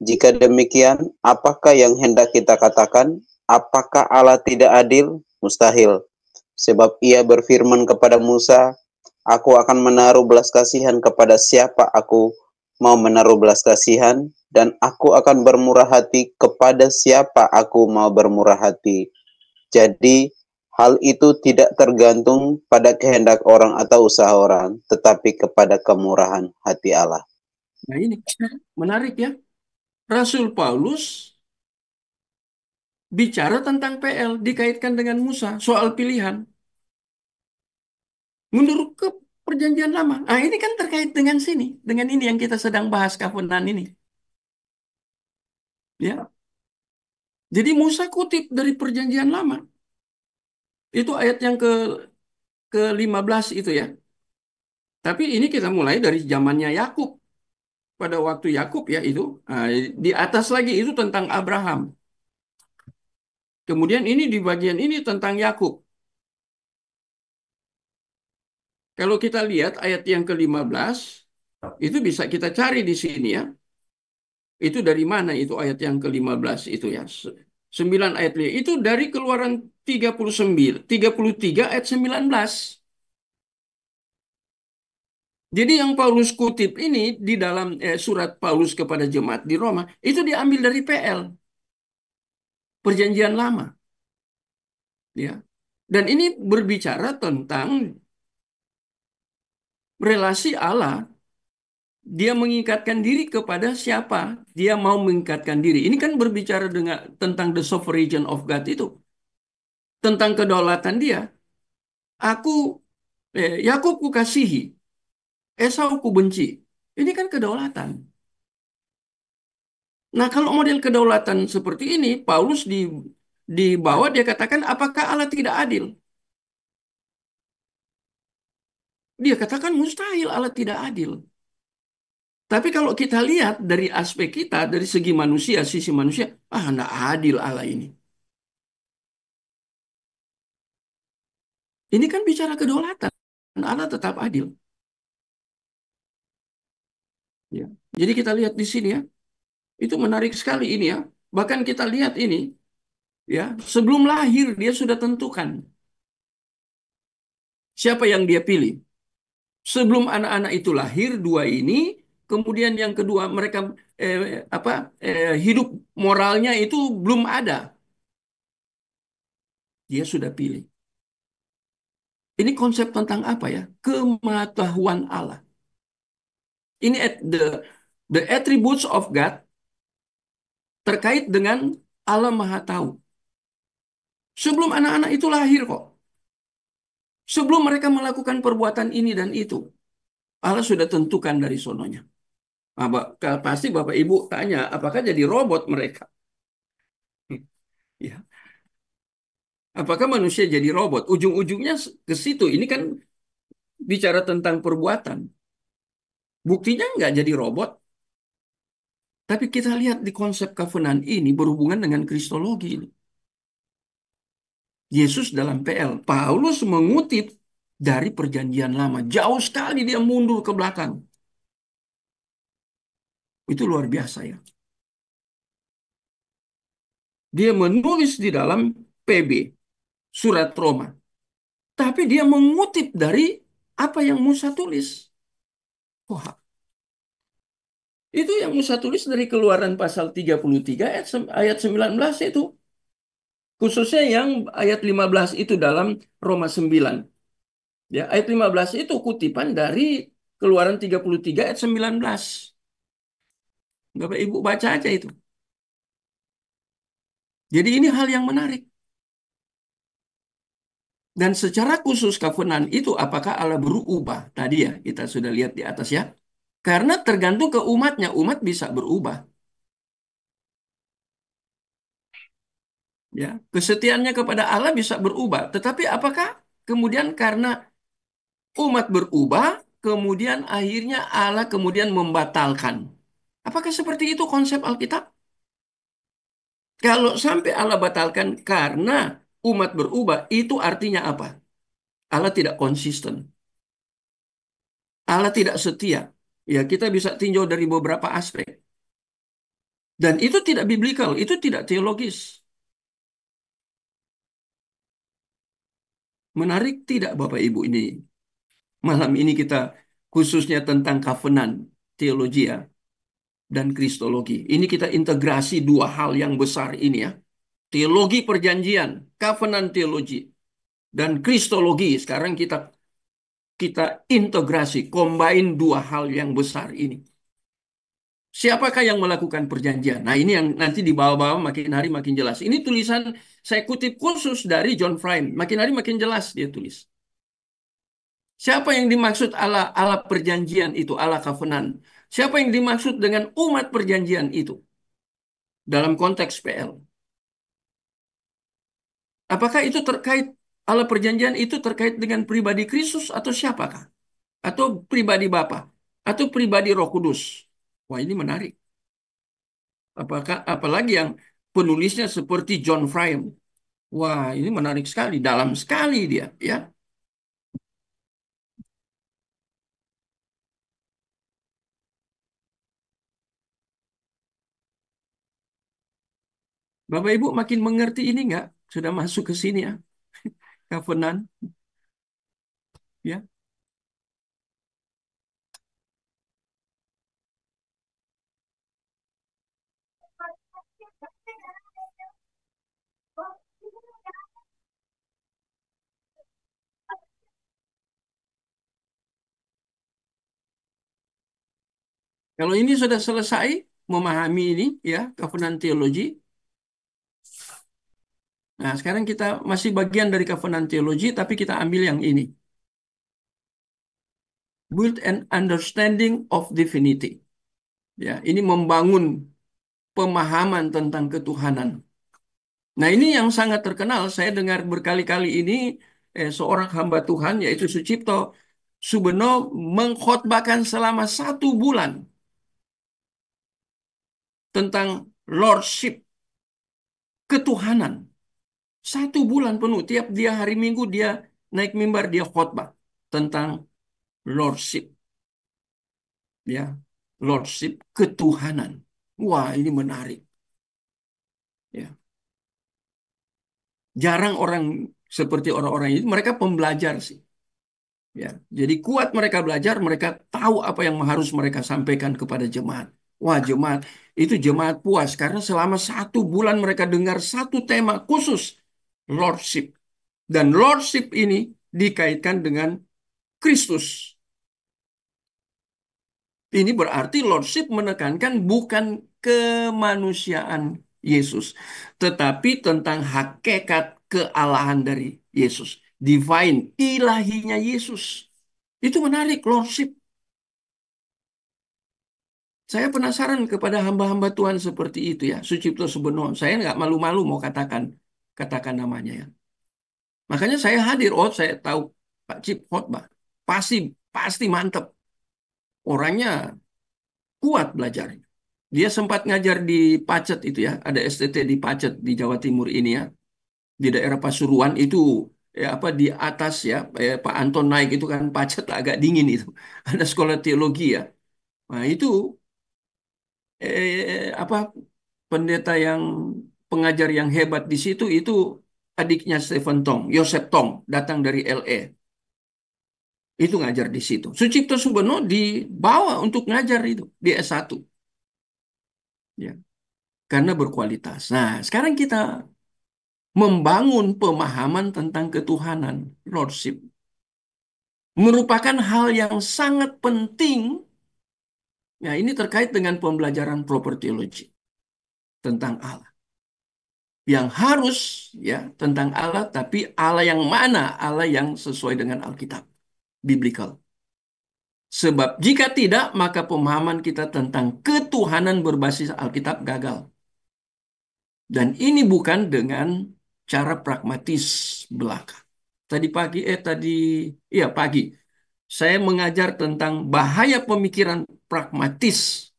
Jika demikian, apakah yang hendak kita katakan? Apakah Allah tidak adil? Mustahil. Sebab ia berfirman kepada Musa, aku akan menaruh belas kasihan kepada siapa aku mau menaruh belas kasihan, dan aku akan bermurah hati kepada siapa aku mau bermurah hati. Jadi, hal itu tidak tergantung pada kehendak orang atau usaha orang, tetapi kepada kemurahan hati Allah. Nah ini menarik ya. Rasul Paulus bicara tentang PL dikaitkan dengan Musa soal pilihan. Menurut ke perjanjian lama. Nah ini kan terkait dengan sini. Dengan ini yang kita sedang bahas kafanan ini. Ya. Jadi Musa kutip dari Perjanjian Lama. Itu ayat yang ke-15 itu ya. Tapi ini kita mulai dari zamannya Yakub. Pada waktu Yakub ya itu. Nah, di atas lagi itu tentang Abraham. Kemudian ini di bagian ini tentang Yakub. Kalau kita lihat ayat yang ke-15, itu bisa kita cari di sini ya. Itu dari mana itu ayat yang ke-15 itu ya. 9 ayat itu dari Keluaran 39, 33 ayat 19. Jadi yang Paulus kutip ini di dalam surat Paulus kepada jemaat di Roma itu diambil dari PL, Perjanjian Lama, ya. Dan ini berbicara tentang relasi Allah. Dia mengikatkan diri kepada siapa? Dia mau mengikatkan diri. Ini kan berbicara dengan tentang the sovereignty of God itu, tentang kedaulatan dia. Aku Yakub kukasihi, Esau kubenci. Ini kan kedaulatan. Nah, kalau model kedaulatan seperti ini, Paulus di bawah dia katakan, apakah Allah tidak adil? Dia katakan mustahil Allah tidak adil. Tapi kalau kita lihat dari aspek kita, dari segi manusia, sisi manusia, enggak adil Allah ini. Ini kan bicara kedaulatan. Allah tetap adil. Ya. Jadi kita lihat di sini ya, itu menarik sekali ini ya. Bahkan kita lihat ini, ya, sebelum lahir dia sudah tentukan siapa yang dia pilih. Sebelum anak-anak itu lahir, dua ini, kemudian yang kedua mereka hidup moralnya itu belum ada. Dia sudah pilih. Ini konsep tentang apa ya? Kematahuan Allah. Ini the attributes of God terkait dengan Allah Maha Tahu. Sebelum anak-anak itu lahir kok. Sebelum mereka melakukan perbuatan ini dan itu. Allah sudah tentukan dari sononya. Nah, pasti Bapak Ibu tanya, apakah jadi robot mereka? Ya. Apakah manusia jadi robot? Ujung-ujungnya ke situ. Ini kan bicara tentang perbuatan. Buktinya nggak jadi robot. Tapi kita lihat di konsep covenant ini berhubungan dengan kristologi ini. Yesus dalam PL. Paulus mengutip dari perjanjian lama. Jauh sekali dia mundur ke belakang. Itu luar biasa ya. Dia menulis di dalam PB, surat Roma. Tapi dia mengutip dari apa yang Musa tulis. Wah, itu yang Musa tulis dari Keluaran pasal 33 ayat 19 itu. Khususnya yang ayat 15 itu dalam Roma 9. Ya, ayat 15 itu kutipan dari Keluaran 33 ayat 19. Bapak Ibu baca aja itu. Jadi ini hal yang menarik. Dan secara khusus covenant itu apakah Allah berubah? Tadi ya kita sudah lihat di atas ya. Karena tergantung ke umatnya, umat bisa berubah. Ya, kesetiaannya kepada Allah bisa berubah. Tetapi apakah kemudian karena umat berubah, kemudian akhirnya Allah kemudian membatalkan? Apakah seperti itu konsep Alkitab? Kalau sampai Allah batalkan karena umat berubah, itu artinya apa? Allah tidak konsisten. Allah tidak setia. Ya, kita bisa tinjau dari beberapa aspek. Dan itu tidak biblikal, itu tidak teologis. Menarik tidak Bapak Ibu ini? Malam ini kita khususnya tentang covenant, teologi ya, dan kristologi. Ini kita integrasi dua hal yang besar ini ya. Teologi perjanjian, covenant teologi, dan kristologi. Sekarang kita kita integrasi, combine dua hal yang besar ini. Siapakah yang melakukan perjanjian? Nah, ini yang nanti di bawah-bawah makin hari makin jelas. Ini tulisan saya kutip khusus dari John Frame. Makin hari makin jelas dia tulis. Siapa yang dimaksud Allah Allah perjanjian itu, Allah covenant? Siapa yang dimaksud dengan umat perjanjian itu? dalam konteks PL. Apakah itu terkait Allah perjanjian itu terkait dengan pribadi Kristus atau siapakah? Atau pribadi Bapa? Atau pribadi Roh Kudus? Wah, ini menarik. Apakah apalagi yang penulisnya seperti John Frame? Wah, ini menarik sekali, dalam sekali dia, ya. Bapak Ibu makin mengerti ini nggak? Sudah masuk ke sini ya, covenant, ya. Kalau ini sudah selesai memahami ini, ya, covenant theology. Nah, sekarang kita masih bagian dari covenant theology, tapi kita ambil yang ini. Build an understanding of divinity. Ya, ini membangun pemahaman tentang ketuhanan. Nah, ini yang sangat terkenal. Saya dengar berkali-kali ini seorang hamba Tuhan, yaitu Sucipto Subeno, mengkhotbahkan selama 1 bulan tentang lordship, ketuhanan. 1 bulan penuh. Tiap dia hari Minggu dia naik mimbar, dia khotbah tentang lordship. Ya, lordship, ketuhanan. Wah, ini menarik. Ya. Jarang orang seperti orang-orang ini, mereka pembelajar sih. Ya, jadi kuat mereka belajar, mereka tahu apa yang harus mereka sampaikan kepada jemaat. Wah, jemaat itu jemaat puas karena selama 1 bulan mereka dengar satu tema khusus, lordship. Dan lordship ini dikaitkan dengan Kristus. Ini berarti lordship menekankan bukan kemanusiaan Yesus, tetapi tentang hakikat kealahan dari Yesus. Divine, ilahinya Yesus. Itu menarik, lordship. Saya penasaran kepada hamba-hamba Tuhan seperti itu ya, Sucipto Subeno. Saya nggak malu-malu mau katakan namanya ya. Makanya saya hadir. Oh, saya tahu Pak Cip khotbah. Pasti, pasti mantep. Orangnya kuat belajarnya. Dia sempat ngajar di Pacet itu ya, ada STT di Pacet di Jawa Timur ini ya, di daerah Pasuruan itu ya apa di atas ya, Pak Anton naik itu kan Pacet agak dingin itu. Ada sekolah teologi ya. Nah, itu apa pendeta yang pengajar yang hebat di situ itu adiknya Stephen Tong, Yosef Tong, datang dari LA. Itu ngajar di situ. Sucipto Subeno dibawa untuk ngajar itu di S1. Ya, karena berkualitas. Nah, sekarang kita membangun pemahaman tentang ketuhanan, Lordship, merupakan hal yang sangat penting. Ya, ini terkait dengan pembelajaran proper theology tentang Allah. Yang harus ya tentang Allah, tapi Allah yang mana? Allah yang sesuai dengan Alkitab, biblical. Sebab jika tidak, maka pemahaman kita tentang ketuhanan berbasis Alkitab gagal. Dan ini bukan dengan cara pragmatis belaka. Iya pagi, saya mengajar tentang bahaya pemikiran pragmatis.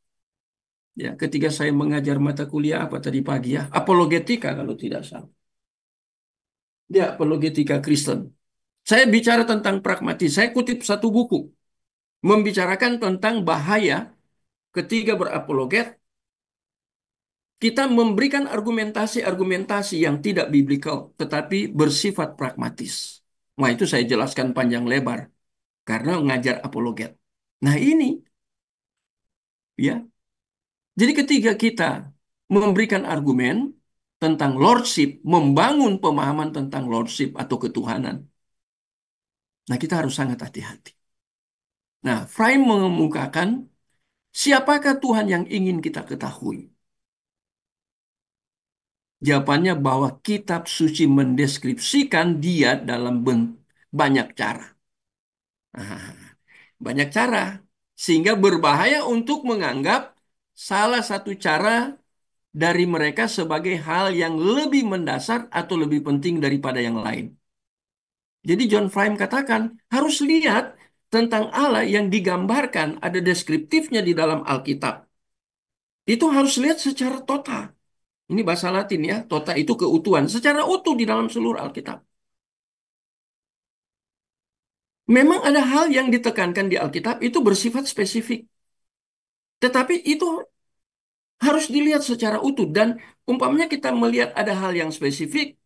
Ya, ketika saya mengajar mata kuliah apa tadi pagi ya, apologetika kalau tidak salah. Ya, apologetika Kristen. Saya bicara tentang pragmatis. Saya kutip satu buku membicarakan tentang bahaya ketika berapologet kita memberikan argumentasi-argumentasi yang tidak biblikal, tetapi bersifat pragmatis. Nah, itu saya jelaskan panjang lebar karena mengajar apologet. Nah, ini ya. Jadi ketika kita memberikan argumen tentang lordship, membangun pemahaman tentang lordship atau ketuhanan, nah kita harus sangat hati-hati. Nah, Frame mengemukakan siapakah Tuhan yang ingin kita ketahui? Jawabannya bahwa kitab suci mendeskripsikan dia dalam banyak cara. Nah, banyak cara. Sehingga berbahaya untuk menganggap salah satu cara dari mereka sebagai hal yang lebih mendasar atau lebih penting daripada yang lain. Jadi John Frame katakan, harus lihat tentang Allah yang digambarkan, ada deskriptifnya di dalam Alkitab. Itu harus lihat secara total. Ini bahasa Latin ya, total itu keutuhan, secara utuh di dalam seluruh Alkitab. Memang ada hal yang ditekankan di Alkitab itu bersifat spesifik. Tetapi itu harus dilihat secara utuh. Dan umpamanya kita melihat ada hal yang spesifik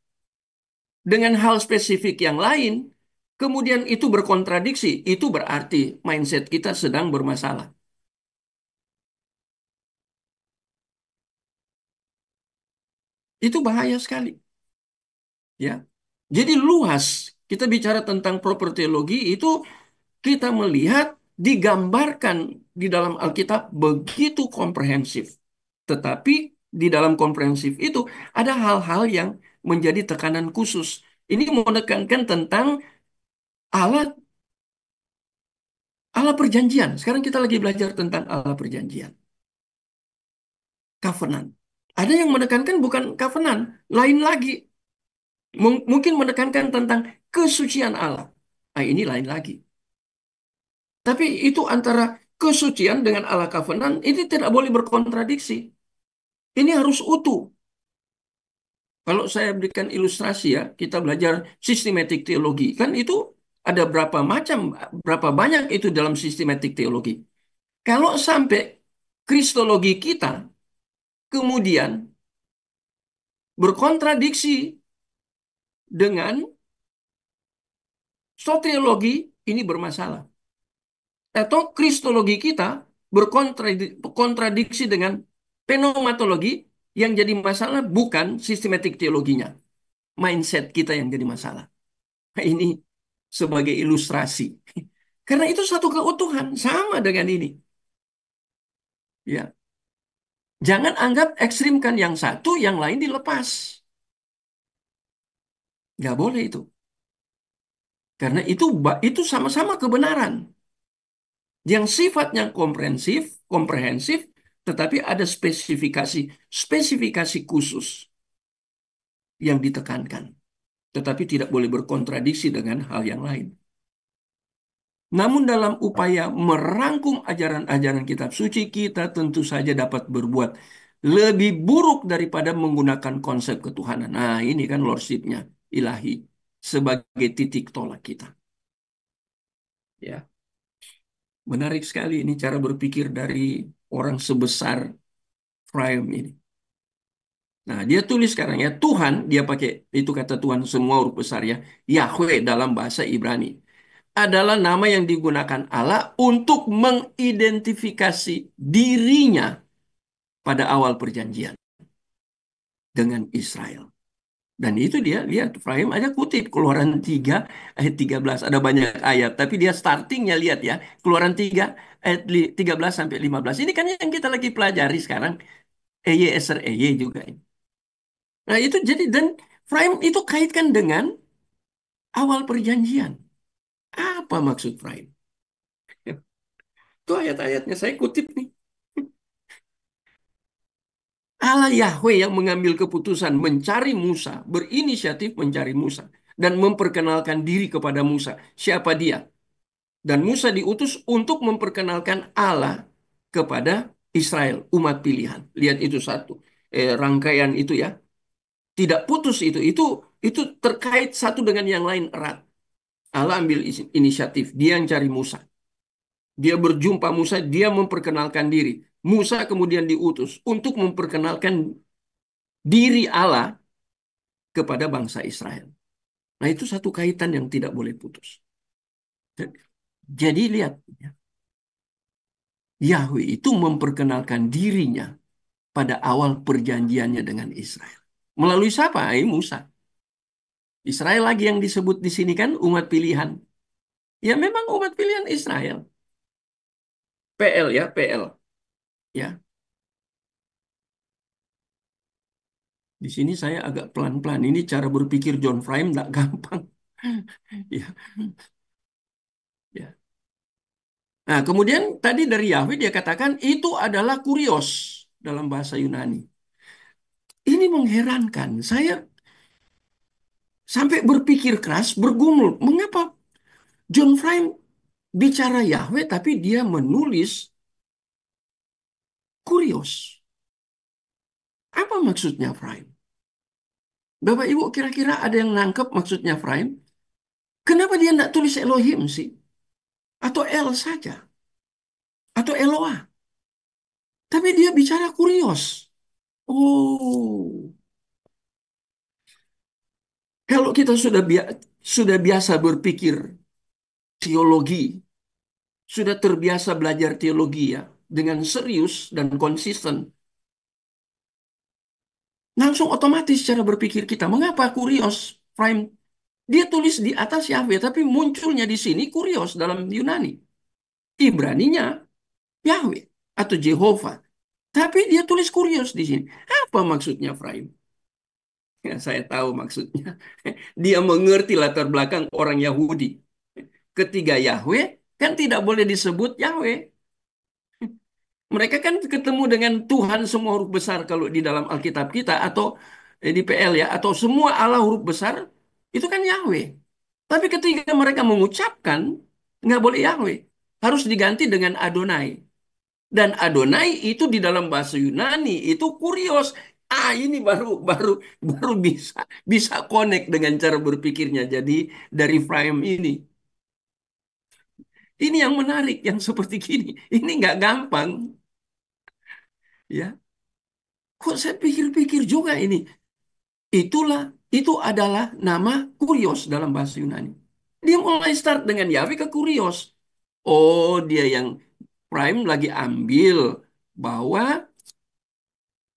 dengan hal spesifik yang lain, kemudian itu berkontradiksi, itu berarti mindset kita sedang bermasalah. Itu bahaya sekali. Ya. Jadi luas. Kita bicara tentang proper teologi itu kita melihat digambarkan di dalam Alkitab begitu komprehensif. Tetapi di dalam komprehensif itu ada hal-hal yang menjadi tekanan khusus. Ini menekankan tentang Allah Allah perjanjian. Sekarang kita lagi belajar tentang Allah perjanjian. Covenant. Ada yang menekankan bukan covenant, lain lagi. Mungkin menekankan tentang kesucian Allah. Nah, ini lain lagi. Tapi itu antara kesucian dengan Allah covenant ini tidak boleh berkontradiksi. Ini harus utuh. Kalau saya berikan ilustrasi ya, kita belajar sistematik teologi. Kan itu ada berapa macam, berapa banyak itu dalam sistematik teologi. Kalau sampai kristologi kita kemudian berkontradiksi dengan soteriologi, ini bermasalah. Atau kristologi kita berkontradiksi dengan pneumatologi, yang jadi masalah bukan sistematik teologinya. Mindset kita yang jadi masalah. Nah, ini sebagai ilustrasi. Karena itu satu keutuhan, sama dengan ini. Ya, jangan anggap ekstrimkan yang satu, yang lain dilepas. Nggak boleh itu. Karena itu sama-sama kebenaran. Yang sifatnya komprehensif, tetapi ada spesifikasi khusus yang ditekankan. Tetapi tidak boleh berkontradiksi dengan hal yang lain. Namun dalam upaya merangkum ajaran-ajaran kitab suci, kita tentu saja dapat berbuat lebih buruk daripada menggunakan konsep ketuhanan. Nah, ini kan lordship-nya ilahi sebagai titik tolak kita. Ya, menarik sekali ini cara berpikir dari orang sebesar Frame ini. Nah, dia tulis sekarang ya, Tuhan, dia pakai itu kata Tuhan semua huruf besar ya, Yahweh dalam bahasa Ibrani, adalah nama yang digunakan Allah untuk mengidentifikasi dirinya pada awal perjanjian dengan Israel. Dan itu dia, lihat, Frame aja kutip Keluaran 3 ayat 13. Ada banyak ayat, tapi dia startingnya lihat ya, Keluaran 3 ayat 13 sampai 15. Ini kan yang kita lagi pelajari sekarang, Eser juga ini. Nah, itu jadi, dan Frame itu kaitkan dengan awal perjanjian. Apa maksud Frame? Itu ayat-ayatnya saya kutip nih. Allah Yahweh yang mengambil keputusan mencari Musa, berinisiatif mencari Musa, dan memperkenalkan diri kepada Musa. Siapa dia? Dan Musa diutus untuk memperkenalkan Allah kepada Israel, umat pilihan. Lihat itu satu. Rangkaian itu ya. Tidak putus itu. Itu terkait satu dengan yang lain erat. Allah ambil inisiatif. Dia yang cari Musa. Dia berjumpa Musa, dia memperkenalkan diri. Musa kemudian diutus untuk memperkenalkan diri Allah kepada bangsa Israel. Nah, itu satu kaitan yang tidak boleh putus. Jadi lihat, ya, Yahweh itu memperkenalkan dirinya pada awal perjanjiannya dengan Israel. Melalui siapa? Musa. Israel lagi yang disebut di sini kan umat pilihan. Ya memang umat pilihan Israel. PL ya, PL. Ya, di sini saya agak pelan-pelan. Ini cara berpikir John Frame tidak gampang. Ya, ya. Nah, kemudian tadi dari Yahweh dia katakan itu adalah kurios dalam bahasa Yunani. Ini mengherankan. Saya sampai berpikir keras, bergumul. Mengapa John Frame bicara Yahweh tapi dia menulis Kurios? Apa maksudnya Frame? Bapak Ibu kira-kira ada yang nangkep maksudnya Frame? Kenapa dia tidak tulis Elohim sih? Atau El saja? Atau Eloah? Tapi dia bicara Kurios. Oh, kalau kita sudah biasa berpikir teologi, sudah terbiasa belajar teologi ya, dengan serius dan konsisten, langsung otomatis cara berpikir kita, mengapa Kurios, Prime, dia tulis di atas Yahweh, tapi munculnya di sini Kurios dalam Yunani. Ibraninya Yahweh atau Jehovah. Tapi dia tulis Kurios di sini. Apa maksudnya, Prime? Ya, saya tahu maksudnya. Dia mengerti latar belakang orang Yahudi. Ketiga Yahweh kan tidak boleh disebut Yahweh. Mereka kan ketemu dengan Tuhan semua huruf besar kalau di dalam Alkitab kita atau di PL ya, atau semua Allah huruf besar itu kan Yahweh. Tapi ketika mereka mengucapkan nggak boleh Yahweh, harus diganti dengan Adonai. Dan Adonai itu di dalam bahasa Yunani itu kurios. Ah, ini baru baru baru bisa connect dengan cara berpikirnya. Jadi dari frame ini. Ini yang menarik, yang seperti gini. Ini nggak gampang, ya. Kok saya pikir-pikir juga ini. Itulah, itu adalah nama kurios dalam bahasa Yunani. Dia mulai start dengan Yahweh ke kurios. Oh, dia yang prime lagi ambil bahwa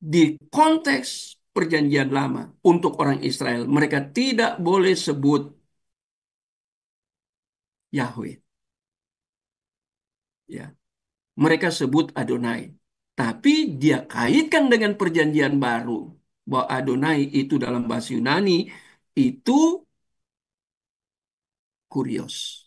di konteks perjanjian lama untuk orang Israel, mereka tidak boleh sebut Yahweh. Ya, mereka sebut Adonai. Tapi dia kaitkan dengan perjanjian baru. Bahwa Adonai itu dalam bahasa Yunani itu kurios.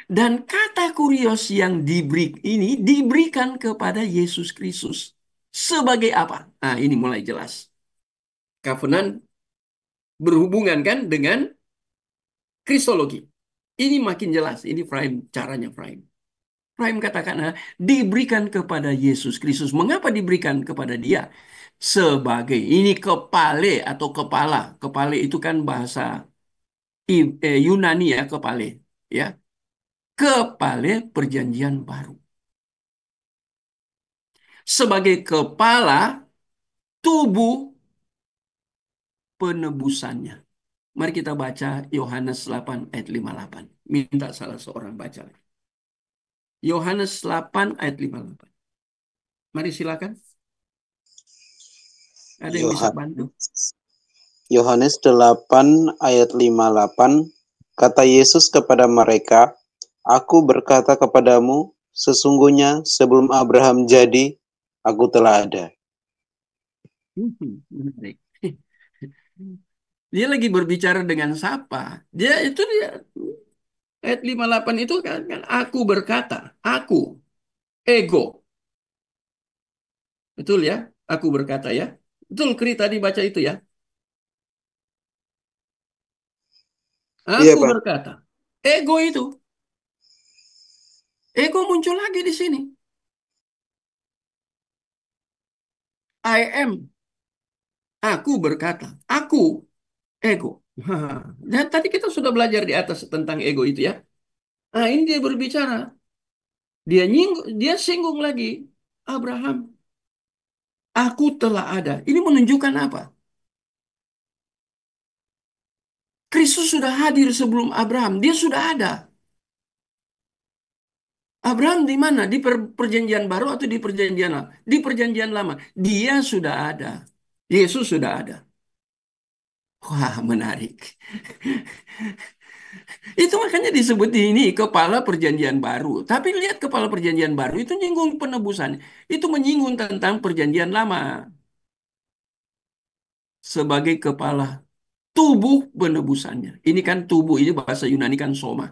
Dan kata kurios yang ini diberikan kepada Yesus Kristus. Sebagai apa? Nah, ini mulai jelas. Covenant berhubungan kan dengan Kristologi. Ini makin jelas. Ini frame, caranya frame. Prime katakan diberikan kepada Yesus Kristus. Mengapa diberikan kepada dia? Sebagai ini kepale atau kepala. Kepale itu kan bahasa Yunani ya, kepale. Ya, kepale perjanjian baru. Sebagai kepala tubuh penebusannya. Mari kita baca Yohanes 8 ayat 58. Minta salah seorang baca. Yohanes 8 ayat 58. Mari silakan. Ada yang bisa bantu? Yohanes 8 ayat 58, kata Yesus kepada mereka, Aku berkata kepadamu, sesungguhnya sebelum Abraham jadi, aku telah ada. Menarik. Dia lagi berbicara dengan siapa? Dia ayat 58 itu kan aku berkata, aku, ego. Betul ya? Aku berkata ya. Betul Kri tadi baca itu ya. Iya, Aku Pak. berkata. Ego itu. Ego muncul lagi di sini. I am. Aku berkata. Aku. Ego. Dan tadi kita sudah belajar di atas tentang ego itu ya. Nah, ini dia berbicara. Dia singgung lagi Abraham. Aku telah ada. Ini menunjukkan apa? Kristus sudah hadir sebelum Abraham. Dia sudah ada. Abraham di mana? Di perjanjian baru atau di perjanjian lama? Di perjanjian lama. Dia sudah ada. Yesus sudah ada. Wah, menarik. Itu makanya disebut ini kepala perjanjian baru. Tapi lihat kepala perjanjian baru itu nyinggung penebusan. Itu menyinggung tentang perjanjian lama. Sebagai kepala tubuh penebusannya. Ini kan tubuh, ini bahasa Yunani kan soma.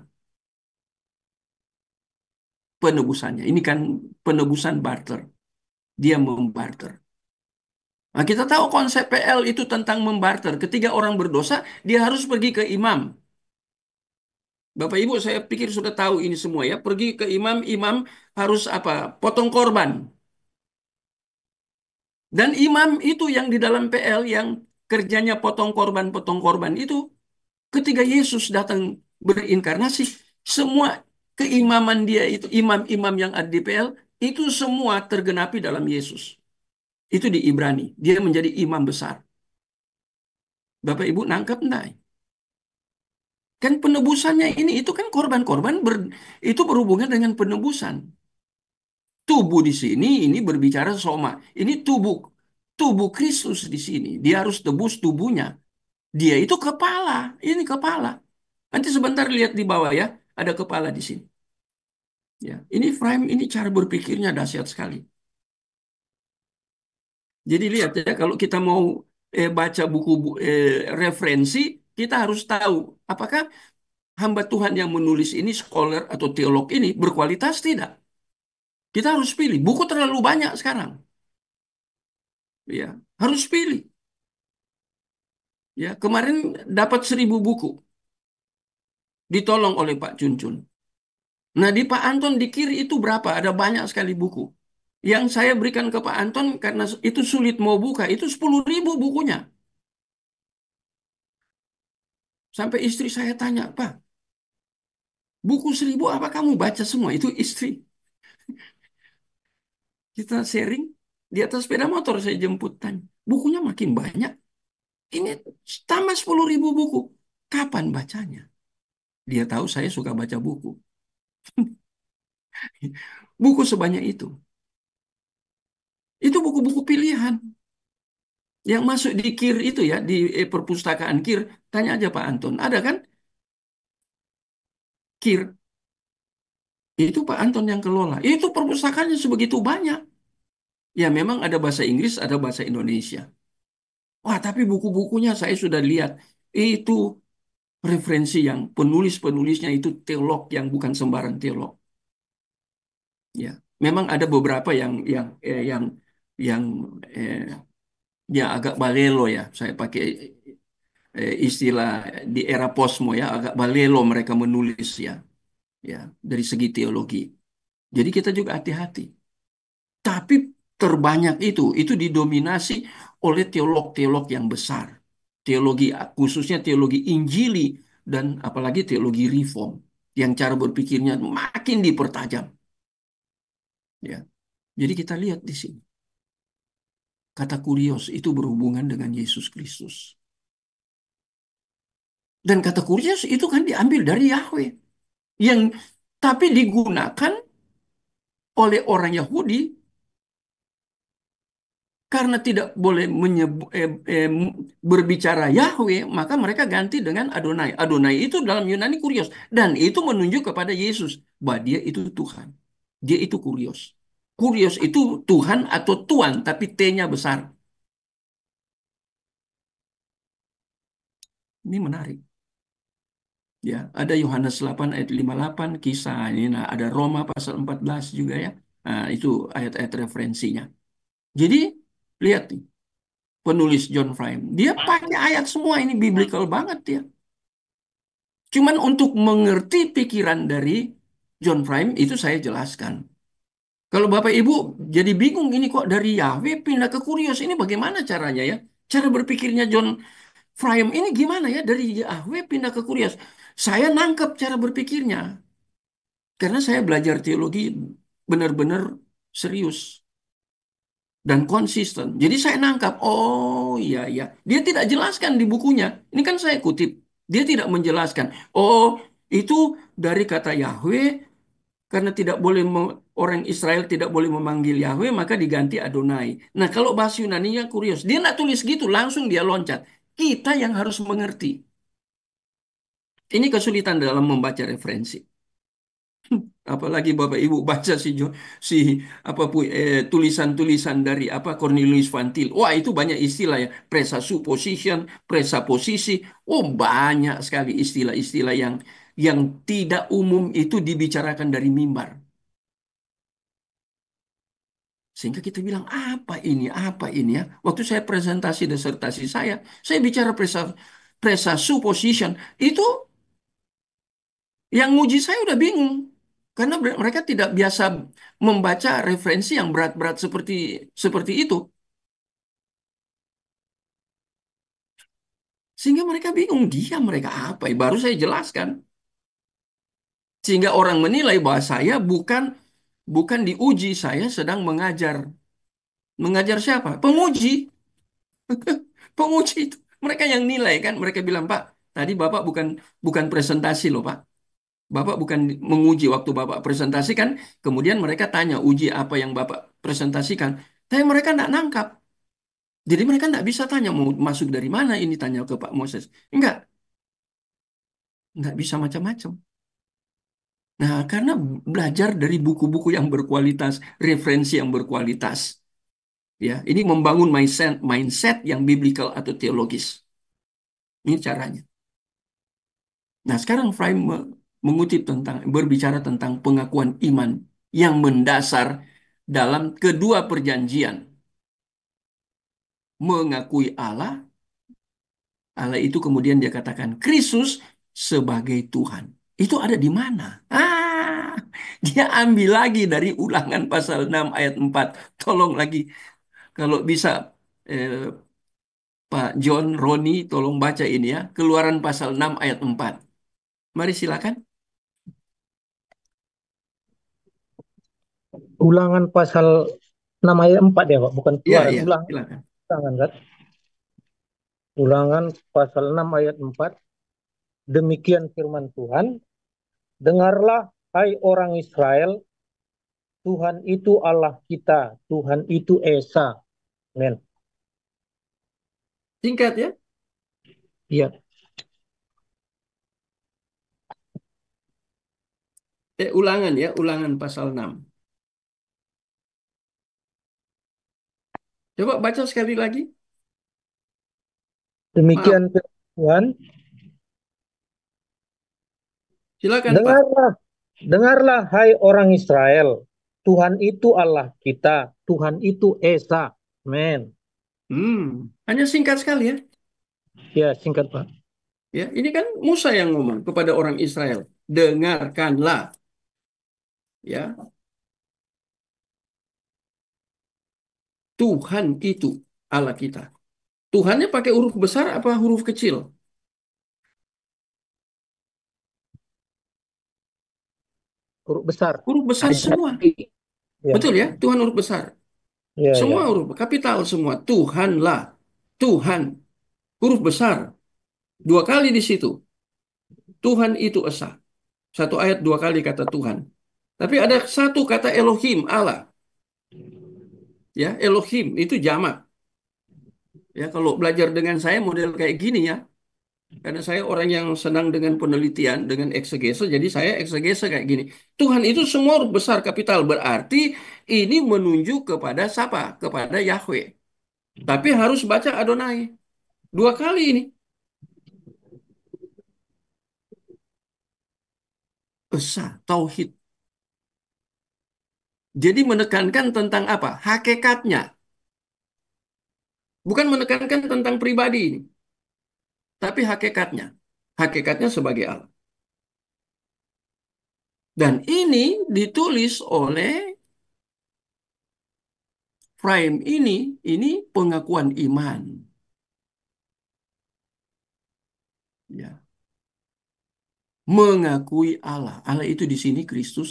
Penebusannya. Ini kan penebusan barter. Dia membarter. Nah, kita tahu konsep PL itu tentang membarter. Ketika orang berdosa, dia harus pergi ke imam. Bapak Ibu, saya pikir sudah tahu ini semua ya. Pergi ke imam, imam harus apa? Potong korban. Dan imam itu yang di dalam PL yang kerjanya potong korban itu, ketika Yesus datang berinkarnasi, semua keimaman dia itu, imam-imam yang ada di PL, itu semua tergenapi dalam Yesus. Itu di Ibrani. Dia menjadi imam besar. Bapak Ibu nangkep enggak? Kan penebusannya itu kan korban-korban itu berhubungan dengan penebusan. Tubuh di sini ini berbicara soma. Ini tubuh Kristus di sini. Dia harus tebus tubuhnya. Dia itu kepala. Ini kepala. Nanti sebentar lihat di bawah ya, ada kepala di sini. Ya, ini frame, ini cara berpikirnya dahsyat sekali. Jadi lihat ya, kalau kita mau baca buku referensi, kita harus tahu apakah hamba Tuhan yang menulis ini, scholar atau teolog ini berkualitas tidak. Kita harus pilih. Buku terlalu banyak sekarang. Ya, harus pilih. Ya, kemarin dapat 1.000 buku, ditolong oleh Pak Cuncun. Nah, di Pak Anton di kiri itu berapa? Ada banyak sekali buku. Yang saya berikan ke Pak Anton karena itu sulit mau buka, itu 10.000 bukunya. Sampai istri saya tanya, Pak, buku 1.000 apa kamu baca semua? Itu istri. Kita sharing, di atas sepeda motor saya jemput tanya. Bukunya makin banyak. Ini tambah 10.000 buku. Kapan bacanya? Dia tahu saya suka baca buku. Buku sebanyak itu. Itu buku-buku pilihan. Yang masuk di KIR itu ya, di perpustakaan KIR, tanya aja Pak Anton. Ada kan KIR? Itu Pak Anton yang kelola. Itu perpustakaannya sebegitu banyak. Ya memang ada bahasa Inggris, ada bahasa Indonesia. Wah, tapi buku-bukunya saya sudah lihat. Itu referensi yang penulis-penulisnya itu teolog yang bukan sembarang teolog. Ya, memang ada beberapa yang eh, ya agak balelo ya. Saya pakai istilah di era posmo ya, agak balelo mereka menulis ya, ya dari segi teologi. Jadi kita juga hati-hati. Tapi terbanyak itu didominasi oleh teolog-teolog yang besar. Teologi khususnya teologi Injili dan apalagi teologi Reform yang cara berpikirnya makin dipertajam. Ya. Jadi kita lihat di sini. Kata kurios itu berhubungan dengan Yesus Kristus. Dan kata kurios itu kan diambil dari Yahweh. Yang tapi digunakan oleh orang Yahudi karena tidak boleh berbicara Yahweh, maka mereka ganti dengan Adonai. Adonai itu dalam Yunani kurios. Dan itu menunjuk kepada Yesus. Bahwa dia itu Tuhan. Dia itu kurios. Kurios itu Tuhan atau Tuan, tapi T-nya besar. Ini menarik. Ya, ada Yohanes 8 ayat 58 kisah ini. Nah, ada Roma pasal 14 juga ya. Nah, itu ayat-ayat referensinya. Jadi, lihat nih, penulis John Frame. Dia pakai ayat semua ini biblical banget ya. Cuman untuk mengerti pikiran dari John Frame itu saya jelaskan. Kalau Bapak Ibu jadi bingung ini kok dari Yahweh pindah ke Kurios ini bagaimana caranya ya? Cara berpikirnya John Frame ini gimana ya dari Yahweh pindah ke Kurios? Saya nangkep cara berpikirnya karena saya belajar teologi benar-benar serius dan konsisten. Jadi saya nangkap, oh iya iya, dia tidak jelaskan di bukunya. Ini kan saya kutip. Dia tidak menjelaskan. Oh, itu dari kata Yahweh karena tidak boleh orang Israel tidak boleh memanggil Yahweh maka diganti Adonai. Nah, kalau bahasa Yunaninya kurios. Dia nggak tulis gitu, langsung dia loncat. Kita yang harus mengerti. Ini kesulitan dalam membaca referensi. Apalagi Bapak Ibu baca si tulisan-tulisan dari apa Cornelius Van Til. Wah, itu banyak istilah ya. Presupposition, presaposisi. Oh, banyak sekali istilah-istilah yang tidak umum itu dibicarakan dari mimbar. Sehingga kita bilang, apa ini ya? Waktu saya presentasi disertasi saya bicara presa supposition. Itu yang nguji saya udah bingung. Karena mereka tidak biasa membaca referensi yang berat-berat seperti seperti itu. Sehingga mereka bingung, mereka apa ya? Baru saya jelaskan. Sehingga orang menilai bahwa saya bukan diuji, saya sedang mengajar. Mengajar siapa? Penguji. Penguji itu. Mereka yang nilai kan. Mereka bilang, Pak, tadi Bapak bukan bukan presentasi loh, Pak. Bapak bukan menguji waktu Bapak presentasikan. Kemudian mereka tanya, uji apa yang Bapak presentasikan. Tapi mereka nggak nangkap. Jadi mereka nggak bisa tanya, mau masuk dari mana ini, tanya ke Pak Moses. Nggak bisa macam-macam. Nah, karena belajar dari buku-buku yang berkualitas, referensi yang berkualitas. Ya, ini membangun mindset yang biblical atau teologis. Ini caranya. Nah, sekarang Fry berbicara tentang pengakuan iman yang mendasar dalam kedua perjanjian. Mengakui Allah, Allah itu kemudian dia katakan Kristus sebagai Tuhan. Itu ada di mana? Dia ambil lagi dari Ulangan pasal 6 ayat 4. Tolong lagi kalau bisa eh, Pak John, Roni, tolong baca ini ya. Keluaran pasal 6 ayat 4. Mari silakan. Ulangan pasal 6 ayat 4 ya Pak, bukan Iya, keluaran. iya, Ulangan, silakan. ulangan kan? Ulangan pasal 6 ayat 4. Demikian firman Tuhan, dengarlah hai orang Israel, Tuhan itu Allah kita, Tuhan itu Esa. Men. Singkat ya. Iya, Ulangan ya, ulangan pasal 6. Coba baca sekali lagi. Maaf, demikian firman Tuhan, silakan Pak. dengarlah, dengarlah hai orang Israel, Tuhan itu Allah kita, Tuhan itu Esa. Men. Hanya singkat sekali ya. Ya, singkat Pak. Ya, ini kan Musa yang ngomong kepada orang Israel, dengarkanlah, ya, Tuhan itu Allah kita. Tuhannya pakai huruf besar apa huruf kecil? Huruf besar. Huruf besar semua. Ya, Betul ya, Tuhan huruf besar. ya, Semua ya. huruf kapital semua. Tuhanlah, Tuhan huruf besar. Dua kali di situ. Tuhan itu esa. Satu ayat dua kali kata Tuhan. Tapi ada satu kata Elohim, Allah. Ya, Elohim itu jamak. Ya, kalau belajar dengan saya model kayak gini ya, karena saya orang yang senang dengan penelitian, dengan eksegese, jadi saya eksegese kayak gini. Tuhan itu semua huruf besar kapital, berarti ini menunjuk kepada siapa? Kepada Yahweh. Tapi harus baca Adonai. Dua kali ini. Esa, tauhid. Jadi menekankan tentang apa? Hakikatnya. Bukan menekankan tentang pribadi ini, tapi hakikatnya. Hakikatnya sebagai Allah. Dan ini ditulis oleh Frame ini pengakuan iman. Ya. Mengakui Allah. Allah itu di sini Kristus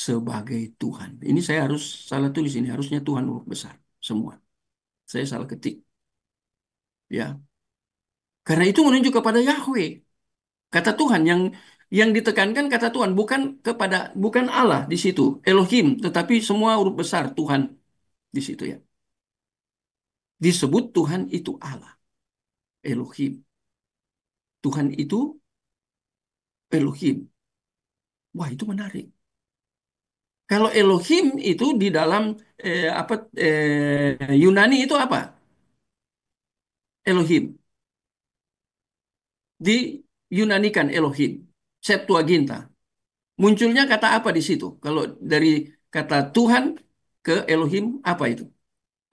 sebagai Tuhan. Ini saya harus salah tulis ini. Harusnya Tuhan huruf besar. Semua. Saya salah ketik. Ya. Karena itu menunjuk kepada Yahweh. Kata Tuhan yang ditekankan kata Tuhan bukan Allah di situ. Elohim. Tetapi semua huruf besar Tuhan di situ ya. Disebut Tuhan itu Allah. Elohim. Tuhan itu Elohim. Wah, itu menarik. Kalau Elohim itu di dalam apa Yunani itu apa? Elohim. Di Yunanikan Elohim. Septuaginta. Munculnya kata apa di situ? Kalau dari kata Tuhan ke Elohim apa itu?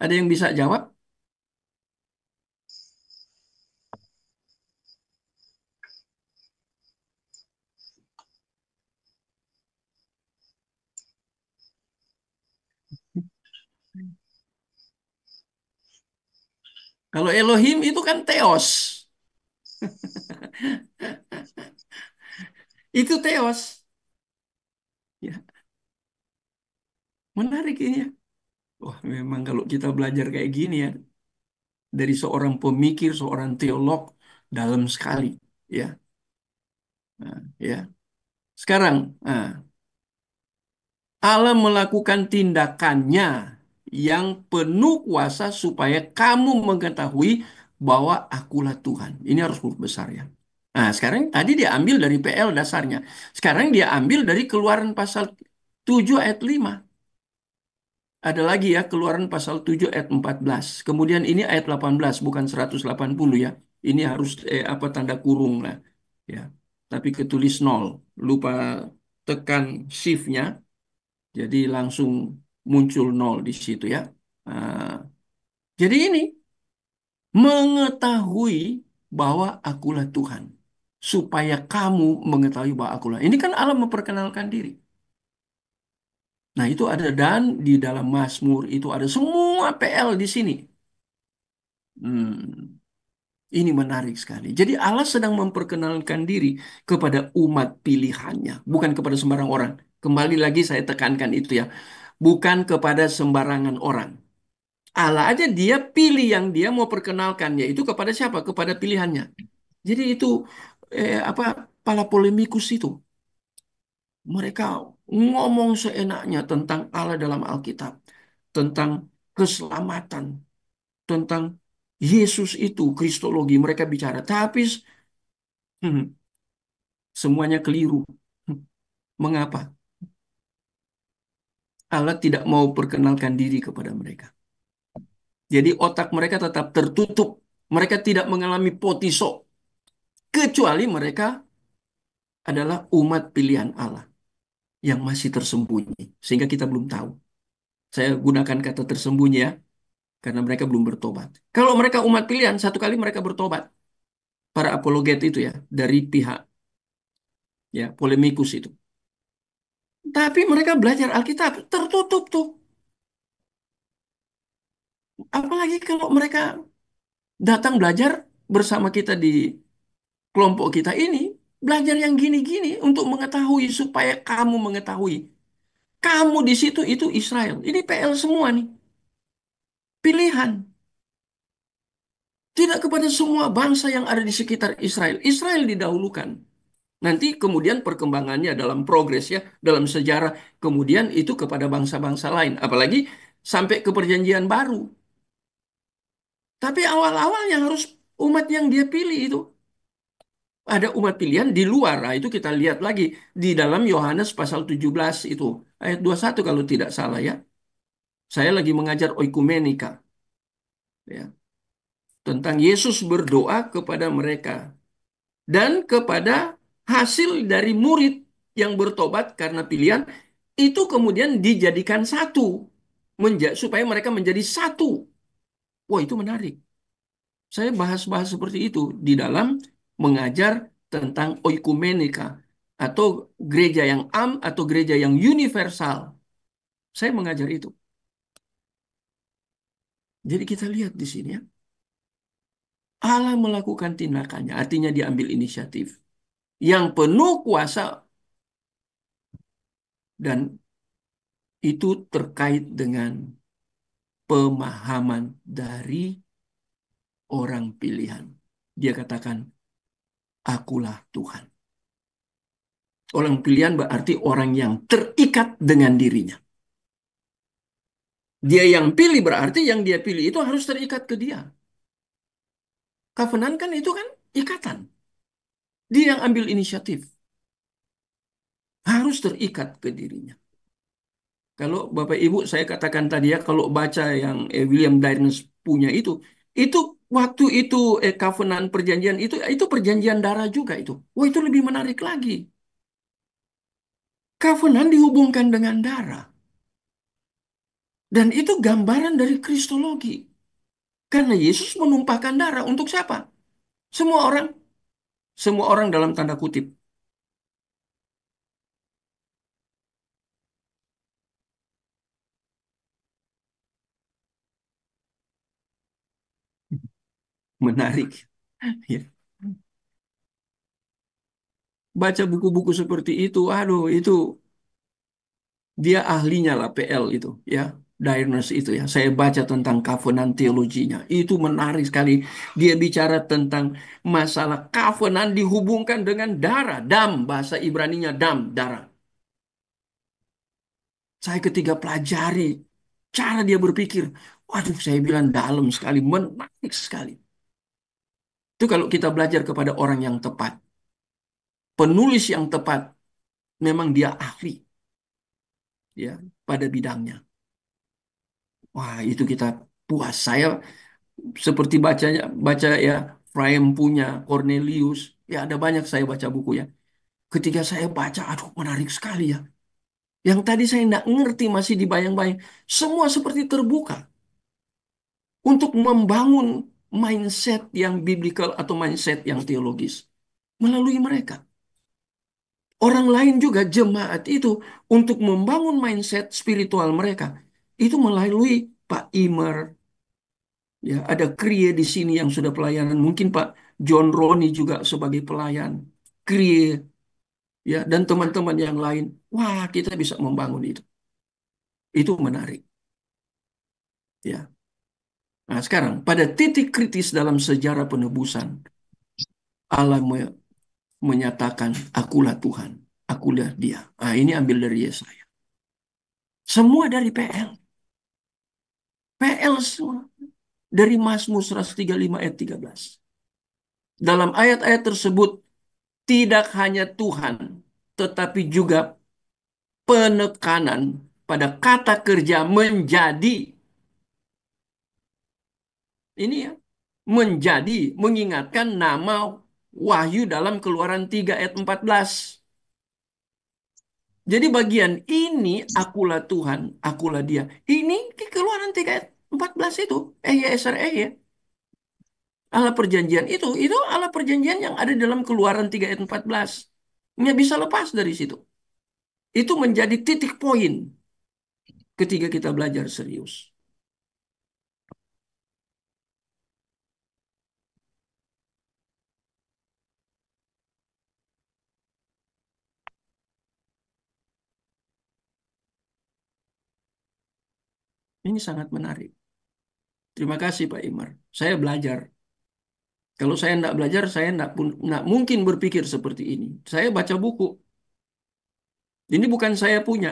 Ada yang bisa jawab? Kalau Elohim itu kan Theos. Itu Theos. Ya, menarik ini ya. Wah, memang kalau kita belajar kayak gini ya, dari seorang pemikir, seorang teolog, dalam sekali. Ya, nah, ya. Sekarang, nah, Allah melakukan tindakannya yang penuh kuasa supaya kamu mengetahui bahwa akulah Tuhan. Ini harus huruf besar ya. Nah, sekarang tadi dia ambil dari PL dasarnya. Sekarang dia ambil dari Keluaran pasal 7 ayat 5. Ada lagi ya, Keluaran pasal 7 ayat 14. Kemudian ini ayat 18, bukan 180 ya. Ini harus apa tanda kurung lah. Ya. Tapi ketulis nol. Lupa tekan shift-nya. Jadi langsung muncul nol di situ ya. Nah, jadi ini mengetahui bahwa akulah Tuhan. Supaya kamu mengetahui bahwa akulah. Ini kan Allah memperkenalkan diri. Nah itu ada dan di dalam Mazmur itu ada semua PL di sini. Hmm, ini menarik sekali. Jadi Allah sedang memperkenalkan diri kepada umat pilihannya. Bukan kepada sembarang orang. Kembali lagi saya tekankan itu ya. Bukan kepada sembarangan orang. Allah aja dia pilih yang dia mau perkenalkan yaitu kepada siapa? Kepada pilihannya. Jadi itu apa para polemikus itu mereka ngomong seenaknya tentang Allah dalam Alkitab, tentang keselamatan, tentang Yesus itu kristologi mereka bicara, tapi semuanya keliru. Mengapa? Allah tidak mau perkenalkan diri kepada mereka. Jadi otak mereka tetap tertutup. Mereka tidak mengalami potiso kecuali mereka adalah umat pilihan Allah yang masih tersembunyi, sehingga kita belum tahu. Saya gunakan kata tersembunyi ya, karena mereka belum bertobat. Kalau mereka umat pilihan, satu kali mereka bertobat. Para apologet itu ya, dari pihak ya polemikus itu. Tapi mereka belajar Alkitab, tertutup tuh. Apalagi kalau mereka datang belajar bersama kita di kelompok kita ini, belajar yang gini-gini untuk mengetahui, supaya kamu mengetahui. Kamu di situ itu Israel. Ini PL semua nih. Pilihan. Tidak kepada semua bangsa yang ada di sekitar Israel. Israel didahulukan. Nanti kemudian perkembangannya dalam progres ya, dalam sejarah, kemudian itu kepada bangsa-bangsa lain. Apalagi sampai ke perjanjian baru. Tapi awal-awalnya harus umat yang dia pilih itu. Ada umat pilihan di luar. Nah, itu kita lihat lagi di dalam Yohanes pasal 17 itu. Ayat 21 kalau tidak salah ya. Saya lagi mengajar oikumenika. Ya, tentang Yesus berdoa kepada mereka. Dan kepada hasil dari murid yang bertobat karena pilihan itu kemudian dijadikan satu supaya mereka menjadi satu. Wah, itu menarik. Saya bahas-bahas seperti itu di dalam mengajar tentang oikumenika atau gereja yang atau gereja yang universal. Saya mengajar itu. Jadi kita lihat di sini ya. Allah melakukan tindakannya, artinya diambil inisiatif yang penuh kuasa dan itu terkait dengan pemahaman dari orang pilihan. Dia katakan, akulah Tuhan. Orang pilihan berarti orang yang terikat dengan dirinya. Dia yang pilih berarti yang dia pilih itu harus terikat ke dia. Covenant kan itu kan ikatan. Dia yang ambil inisiatif. Harus terikat ke dirinya. Kalau Bapak Ibu saya katakan tadi ya, kalau baca yang William Dyrness punya itu waktu itu covenant perjanjian itu perjanjian darah juga itu. Wah itu lebih menarik lagi. Covenant dihubungkan dengan darah. Dan itu gambaran dari kristologi. Karena Yesus menumpahkan darah untuk siapa? Semua orang. Semua orang dalam tanda kutip. Menarik. Ya. Baca buku-buku seperti itu, aduh itu dia ahlinya lah PL itu ya. Dyrness itu ya. Saya baca tentang covenant teologinya. Itu menarik sekali. Dia bicara tentang masalah covenant dihubungkan dengan darah. Dam, bahasa Ibraninya dam, darah. Saya ketika pelajari cara dia berpikir, waduh saya bilang dalam sekali, menarik sekali. Itu kalau kita belajar kepada orang yang tepat. Penulis yang tepat, memang dia ahli ya pada bidangnya. Wah, itu kita puas. Saya seperti baca ya Frame punya Cornelius, ya ada banyak saya baca buku ya. Ketika saya baca, aduh menarik sekali ya. Yang tadi saya nggak ngerti masih dibayang-bayang. Semua seperti terbuka untuk membangun mindset yang biblical atau mindset yang teologis melalui mereka. Orang lain juga jemaat itu untuk membangun mindset spiritual mereka itu melalui Pak Imer, ya ada Krie di sini yang sudah pelayanan, mungkin Pak John Roni juga sebagai pelayan, Krie ya dan teman-teman yang lain. Wah, kita bisa membangun itu. Itu menarik, ya. Nah, sekarang pada titik kritis dalam sejarah penebusan, Allah menyatakan, akulah Tuhan, akulah Dia. Nah, ini ambil dari Yesaya. Semua dari PL. PL semua. Dari Mazmur 135 ayat 13. Dalam ayat-ayat tersebut, tidak hanya Tuhan, tetapi juga penekanan pada kata kerja menjadi. Ini ya, menjadi, mengingatkan nama Wahyu dalam Keluaran 3 ayat 14. Jadi bagian ini akulah Tuhan, akulah Dia. Ini di Keluaran 3 ayat 14 itu. Eser ya. Allah perjanjian itu Allah perjanjian yang ada dalam Keluaran 3 ayat 14. Nggak bisa lepas dari situ. Itu menjadi titik poin ketika kita belajar serius. Ini sangat menarik. Terima kasih Pak Imar. Saya belajar. Kalau saya tidak belajar, saya tidak mungkin berpikir seperti ini. Saya baca buku. Ini bukan saya punya.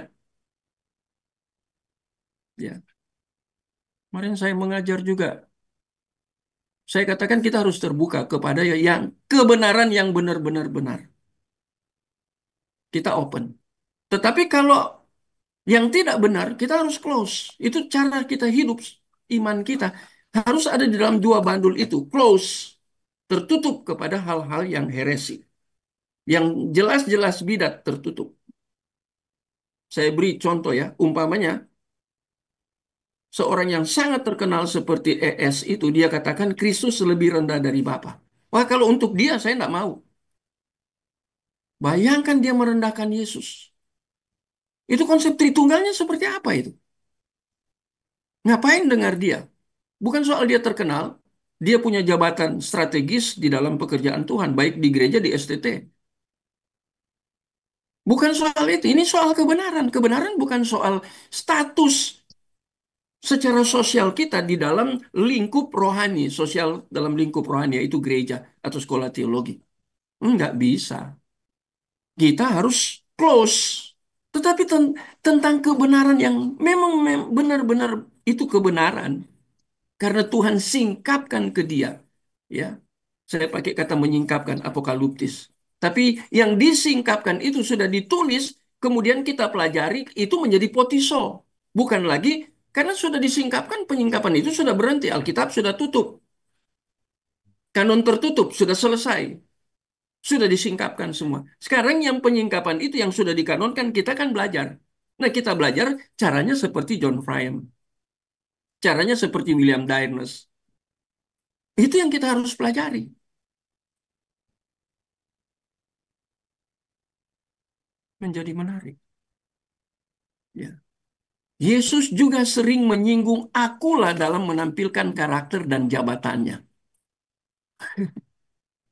Ya, kemarin saya mengajar juga. Saya katakan kita harus terbuka kepada yang kebenaran yang benar-benar benar. Kita open. Tetapi kalau yang tidak benar, kita harus close. Itu cara kita hidup, iman kita. Harus ada di dalam dua bandul itu. Close. Tertutup kepada hal-hal yang heresi. Yang jelas-jelas bidat tertutup. Saya beri contoh ya. Umpamanya, seorang yang sangat terkenal seperti ES itu, dia katakan Kristus lebih rendah dari Bapa. Wah, kalau untuk dia, saya tidak mau. Bayangkan dia merendahkan Yesus. Itu konsep Tritunggalnya seperti apa itu? Ngapain dengar dia? Bukan soal dia terkenal, dia punya jabatan strategis di dalam pekerjaan Tuhan, baik di gereja, di STT. Bukan soal itu, ini soal kebenaran. Kebenaran bukan soal status secara sosial kita di dalam lingkup rohani, sosial dalam lingkup rohani, yaitu gereja atau sekolah teologi. Enggak bisa. Kita harus close. Tetapi tentang kebenaran yang memang benar-benar itu kebenaran. Karena Tuhan singkapkan ke dia. Ya, saya pakai kata menyingkapkan, apokaliptis. Tapi yang disingkapkan itu sudah ditulis, kemudian kita pelajari, itu menjadi potiso. Bukan lagi, karena sudah disingkapkan, penyingkapan itu sudah berhenti. Alkitab sudah tutup. Kanon tertutup, sudah selesai. Sudah disingkapkan semua. Sekarang yang penyingkapan itu yang sudah dikanonkan, kita kan belajar. Nah, kita belajar caranya seperti John Frame. Caranya seperti William Dyrness. Itu yang kita harus pelajari. Menjadi menarik. Ya. Yesus juga sering menyinggung akulah dalam menampilkan karakter dan jabatannya.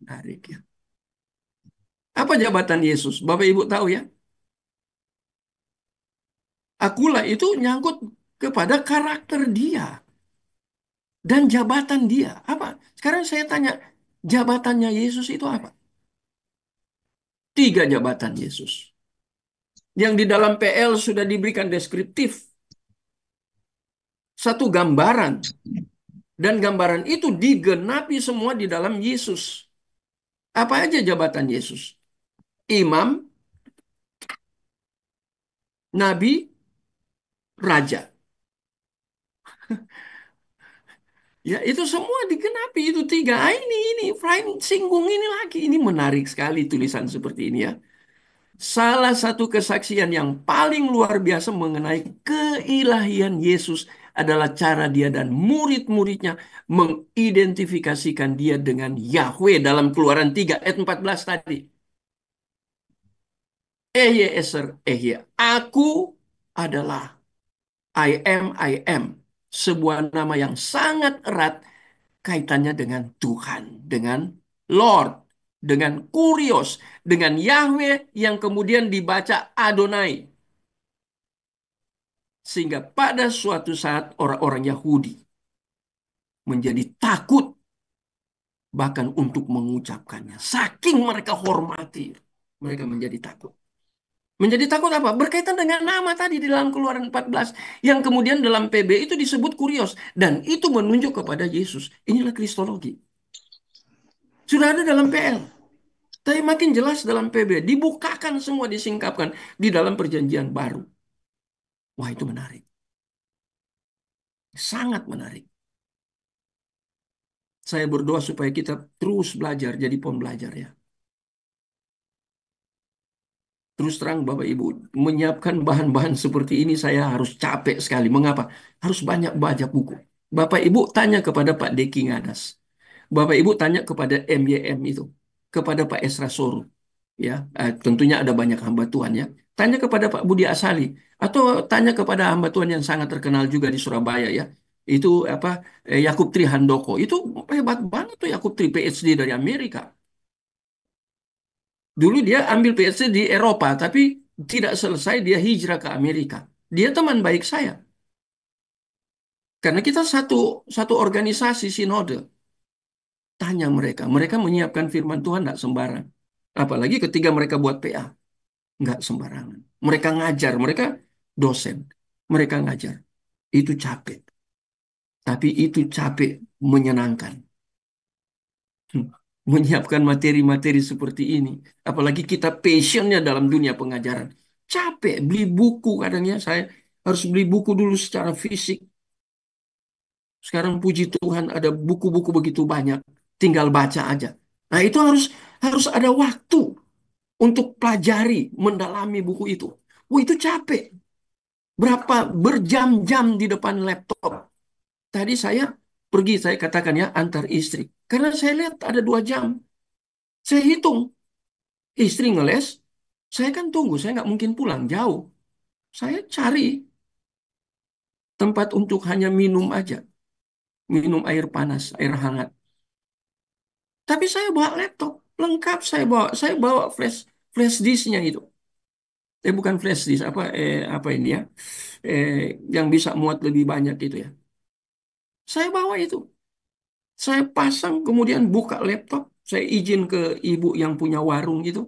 Menarik ya. Apa jabatan Yesus? Bapak Ibu tahu ya? Akulah itu nyangkut kepada karakter dia dan jabatan dia. Apa? Sekarang saya tanya, jabatannya Yesus itu apa? Tiga jabatan Yesus. Yang di dalam PL sudah diberikan deskriptif. Satu gambaran. Dan gambaran itu digenapi semua di dalam Yesus. Apa aja jabatan Yesus? Imam, nabi, raja. Ya, itu semua digenapi itu tiga. Ah, ini Frank singgung ini lagi. Ini menarik sekali tulisan seperti ini ya. Salah satu kesaksian yang paling luar biasa mengenai keilahian Yesus adalah cara dia dan murid-muridnya mengidentifikasikan dia dengan Yahweh dalam Keluaran 3 ayat 14 tadi. Ehye Eser Ehye. Aku adalah I am. Sebuah nama yang sangat erat kaitannya dengan Tuhan, dengan Lord, dengan Kurios, dengan Yahweh yang kemudian dibaca Adonai. Sehingga pada suatu saat orang-orang Yahudi menjadi takut bahkan untuk mengucapkannya. Saking mereka hormati, mereka menjadi takut. Menjadi takut apa? Berkaitan dengan nama tadi di dalam Keluaran 14 yang kemudian dalam PB itu disebut Kurios dan itu menunjuk kepada Yesus. Inilah Kristologi. Sudah ada dalam PL. Tapi makin jelas dalam PB, dibukakan semua, disingkapkan di dalam perjanjian baru. Wah, itu menarik. Sangat menarik. Saya berdoa supaya kita terus belajar, jadi pembelajar ya. Terus terang Bapak Ibu, menyiapkan bahan-bahan seperti ini saya harus capek sekali. Mengapa? Harus banyak baca buku. Bapak Ibu tanya kepada Pak Deki Ngadas. Bapak Ibu tanya kepada MYM itu. Kepada Pak Esra Soru. Ya, tentunya ada banyak hamba Tuhan ya. Tanya kepada Pak Budi Asali atau tanya kepada hamba Tuhan yang sangat terkenal juga di Surabaya ya. Itu apa Yakub Trihandoko. Itu hebat banget tuh Yakub Tri PhD dari Amerika. Dulu dia ambil PhD di Eropa tapi tidak selesai dia hijrah ke Amerika. Dia teman baik saya. Karena kita satu satu organisasi sinode. Tanya mereka, mereka menyiapkan firman Tuhan tidak sembarang. Apalagi ketika mereka buat PA. Nggak sembarangan. Mereka ngajar, mereka dosen. Mereka ngajar. Itu capek. Tapi itu capek menyenangkan. Hmm. Menyiapkan materi-materi seperti ini. Apalagi kita passionnya dalam dunia pengajaran. Capek, beli buku kadangnya saya harus beli buku dulu secara fisik. Sekarang puji Tuhan ada buku-buku begitu banyak. Tinggal baca aja. Nah itu harus harus ada waktu untuk pelajari, mendalami buku itu. Wah itu capek. Berapa berjam-jam di depan laptop. Tadi saya pergi, saya katakan ya, antar istri. Karena saya lihat ada 2 jam. Saya hitung, istri ngeles, saya kan tunggu, saya nggak mungkin pulang jauh. Saya cari tempat untuk hanya minum aja. Minum air panas, air hangat. Tapi saya bawa laptop, lengkap saya bawa flash disknya itu. Bukan flash disk, apa ini ya? Eh, yang bisa muat lebih banyak itu ya. Saya bawa itu. Saya pasang, kemudian buka laptop. Saya izin ke ibu yang punya warung itu.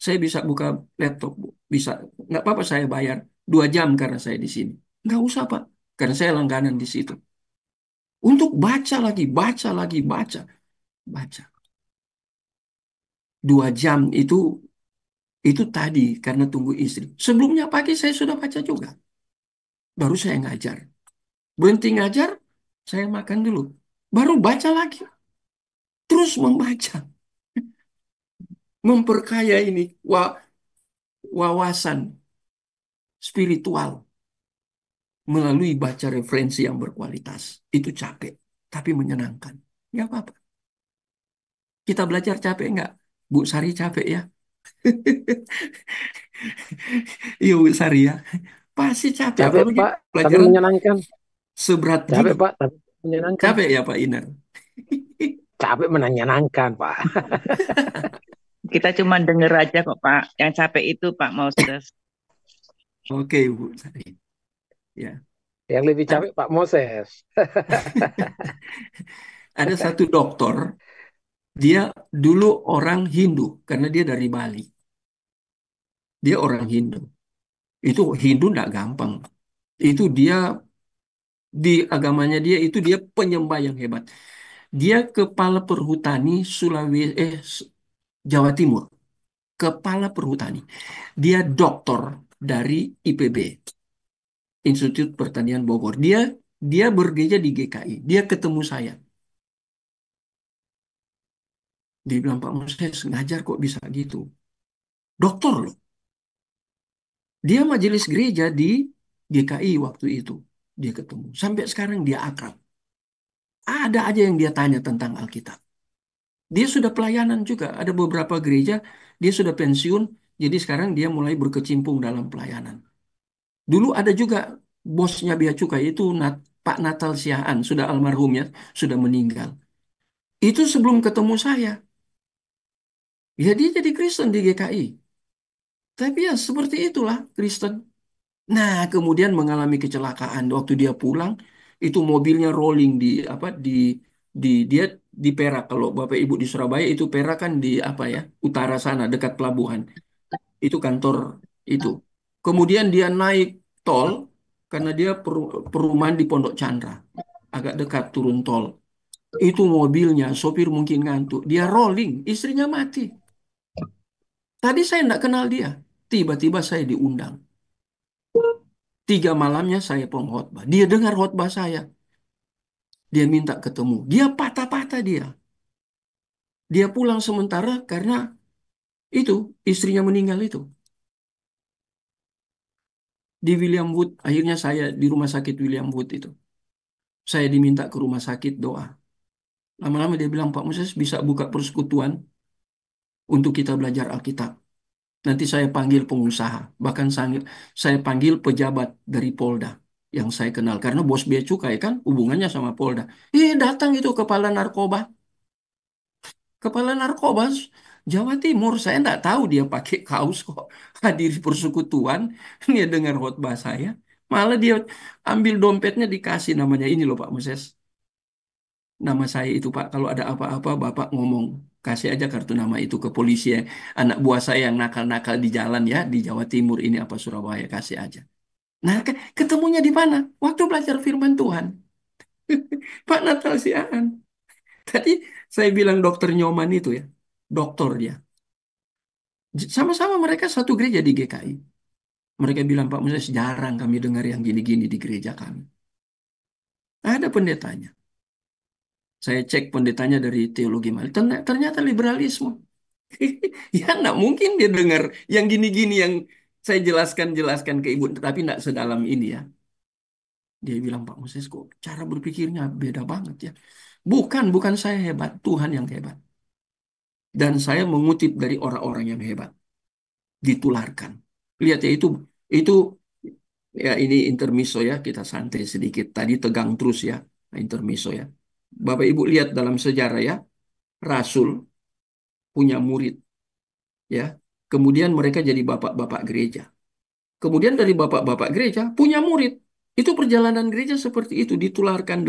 Saya bisa buka laptop, Bu. Bisa. Nggak apa-apa saya bayar 2 jam karena saya di sini. Nggak usah, Pak. Karena saya langganan di situ. Untuk baca lagi, baca lagi, baca. Baca. 2 jam itu tadi karena tunggu istri. Sebelumnya pagi saya sudah baca juga. Baru saya ngajar. Berhenti ngajar, saya makan dulu. Baru baca lagi. Terus membaca. Memperkaya ini. Wawasan spiritual. melalui baca referensi yang berkualitas. Itu capek, tapi menyenangkan. Nggak apa-apa. Kita belajar capek nggak? Bu Sari capek ya? Iya Bu Sari ya. Pasti capek, Capek, apalagi Pak, tapi pelajaran menyenangkan. seberat Capek, gini. Pak, tapi menyenangkan. Capek ya Pak Inar? Capek menyenangkan, Pak. Kita cuma denger aja kok, Pak. Yang capek itu Pak Moses. Oke Bu Sari. Ya. Yang lebih Ada, capek Pak Moses. ada satu dokter, dia dulu orang Hindu, karena dia dari Bali. Dia orang Hindu. Itu Hindu nggak gampang. Itu dia, di agamanya dia, itu dia penyembah yang hebat. Dia kepala perhutani Jawa Timur. Kepala perhutani. Dia doktor dari IPB, Institut Pertanian Bogor. Dia bergereja di GKI. Dia ketemu saya. Dia bilang, Pak Moses ngajar kok bisa gitu. Dokter loh. Dia majelis gereja di GKI waktu itu. Dia ketemu. Sampai sekarang dia akrab. Ada aja yang dia tanya tentang Alkitab. Dia sudah pelayanan juga. Ada beberapa gereja, dia sudah pensiun. Jadi sekarang dia mulai berkecimpung dalam pelayanan. Dulu ada juga bosnya Bea Cukai itu Pak Natal Siahaan, sudah almarhum ya, sudah meninggal. Itu sebelum ketemu saya. Ya dia jadi Kristen di GKI. Tapi ya seperti itulah Kristen. Nah, kemudian mengalami kecelakaan waktu dia pulang, itu mobilnya rolling di dia di Perak. Kalau Bapak Ibu di Surabaya itu Perak kan di apa ya, utara sana dekat pelabuhan. Itu kantor itu. Kemudian dia naik tol karena dia perumahan di Pondok Chandra, agak dekat turun tol. Itu mobilnya, sopir mungkin ngantuk. Dia rolling, istrinya mati. Tadi saya tidak kenal dia. Tiba-tiba saya diundang. 3 malamnya saya pengkhotbah. Dia dengar khotbah saya. Dia minta ketemu. Dia patah-patah dia. Dia pulang sementara karena itu, istrinya meninggal itu. Di William Wood, akhirnya saya di rumah sakit William Wood itu. Saya diminta ke rumah sakit doa. Lama-lama dia bilang, Pak Moses bisa buka persekutuan untuk kita belajar Alkitab. Nanti saya panggil pengusaha, bahkan saya panggil pejabat dari Polda yang saya kenal. Karena bos bea cukai kan hubungannya sama Polda. Datang itu kepala narkoba. Kepala narkoba Jawa Timur. Saya nggak tahu dia pakai kaos kok. Hadir persekutuan, dia dengar khotbah saya. Malah dia ambil dompetnya dikasih namanya ini loh Pak Moses. Nama saya itu Pak, kalau ada apa-apa Bapak ngomong. Kasih aja kartu nama itu ke polisi ya. Anak buah saya yang nakal-nakal di jalan ya, di Jawa Timur ini apa Surabaya, kasih aja. Nah, ketemunya di mana? Waktu belajar firman Tuhan. Pak Natal Siaan. Tadi saya bilang dokter Nyoman itu ya, dokter dia. Sama-sama mereka satu gereja di GKI. Mereka bilang, Pak Moses jarang kami dengar yang gini-gini di gereja kami. Ada pendetanya. Saya cek pendetanya dari teologi Mali. Ternyata liberalisme. Ya, enggak mungkin dia dengar yang gini-gini yang saya jelaskan ke ibu, tapi enggak sedalam ini ya. Dia bilang, Pak Moses kok cara berpikirnya beda banget ya. Bukan saya hebat, Tuhan yang hebat. Dan saya mengutip dari orang-orang yang hebat. Ditularkan. Lihat ya itu ya ini intermiso ya, kita santai sedikit. Tadi tegang terus ya, intermiso ya. Bapak Ibu lihat dalam sejarah ya, Rasul punya murid ya. Kemudian mereka jadi bapak-bapak gereja. Kemudian dari bapak-bapak gereja punya murid. Itu perjalanan gereja seperti itu ditularkan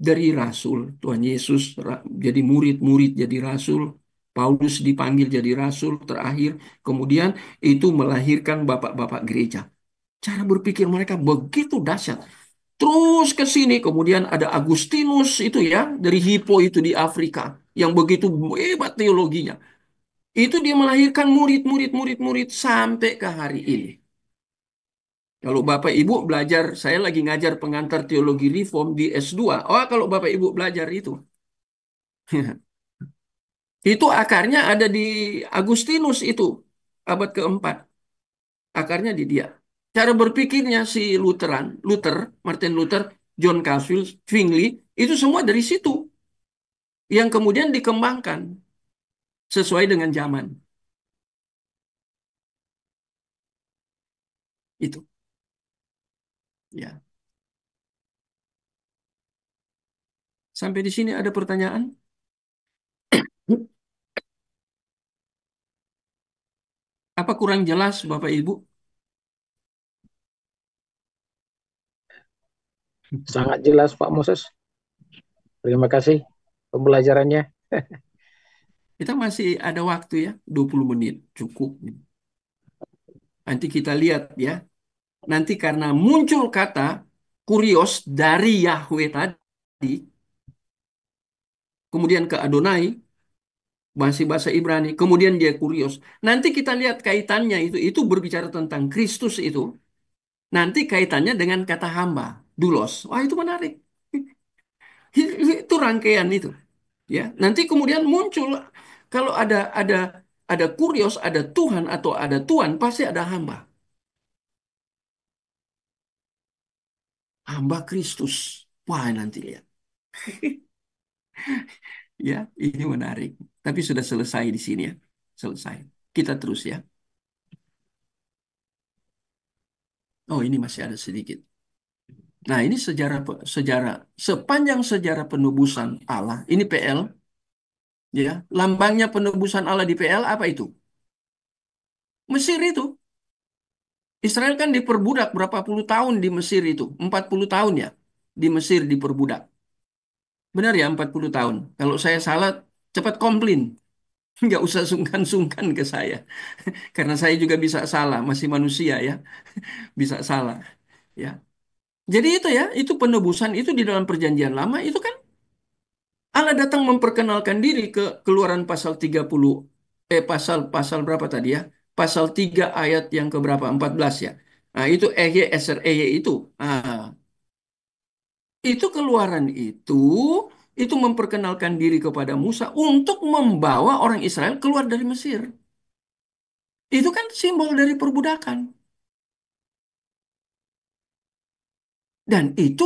dari rasul. Tuhan Yesus jadi murid-murid jadi rasul. Paulus dipanggil jadi rasul terakhir. Kemudian itu melahirkan bapak-bapak gereja. Cara berpikir mereka begitu dahsyat. Terus ke sini kemudian ada Agustinus itu ya dari Hippo itu di Afrika yang begitu hebat teologinya. Itu dia melahirkan murid sampai ke hari ini. Kalau Bapak Ibu belajar, saya lagi ngajar pengantar teologi reform di S2. Oh, kalau Bapak Ibu belajar itu. Itu akarnya ada di Agustinus itu, abad keempat. Akarnya di dia. Cara berpikirnya si Luther, Martin Luther, John Calvin, Zwingli, itu semua dari situ yang kemudian dikembangkan sesuai dengan zaman. Itu, ya. Sampai di sini ada pertanyaan? Apa kurang jelas, Bapak Ibu? Sangat jelas Pak Moses. Terima kasih pembelajarannya. Kita masih ada waktu ya, 20 menit, cukup. Nanti kita lihat ya. Nanti karena muncul kata kurios dari Yahweh tadi, kemudian ke Adonai, masih bahasa Ibrani, kemudian dia kurios. Nanti kita lihat kaitannya itu berbicara tentang Kristus itu. Nanti kaitannya dengan kata hamba, dulos. Wah, itu menarik. Itu rangkaian itu, ya. Nanti kemudian muncul kalau ada kurios, ada Tuhan atau ada Tuhan, pasti ada hamba. Hamba Kristus. Wah, nanti lihat. Ya, ini menarik. Tapi sudah selesai di sini ya. Selesai. Kita terus ya. Oh, ini masih ada sedikit. Nah, ini sejarah sepanjang sejarah penebusan Allah. Ini PL, ya. Lambangnya penebusan Allah di PL apa itu? Mesir itu. Israel kan diperbudak berapa puluh tahun di Mesir itu? 40 tahun ya. Di Mesir diperbudak. Benar ya 40 tahun. Kalau saya salah, cepat komplain. Nggak usah sungkan-sungkan ke saya. Karena saya juga bisa salah, masih manusia ya. Bisa salah. Ya. Jadi itu ya, itu penebusan itu di dalam perjanjian lama itu kan Allah datang memperkenalkan diri ke Keluaran pasal 30 pasal berapa tadi ya? Pasal 3 ayat yang keberapa? 14 ya. Nah, itu Eser itu. Ah, itu keluaran itu memperkenalkan diri kepada Musa untuk membawa orang Israel keluar dari Mesir. Itu kan simbol dari perbudakan. Dan itu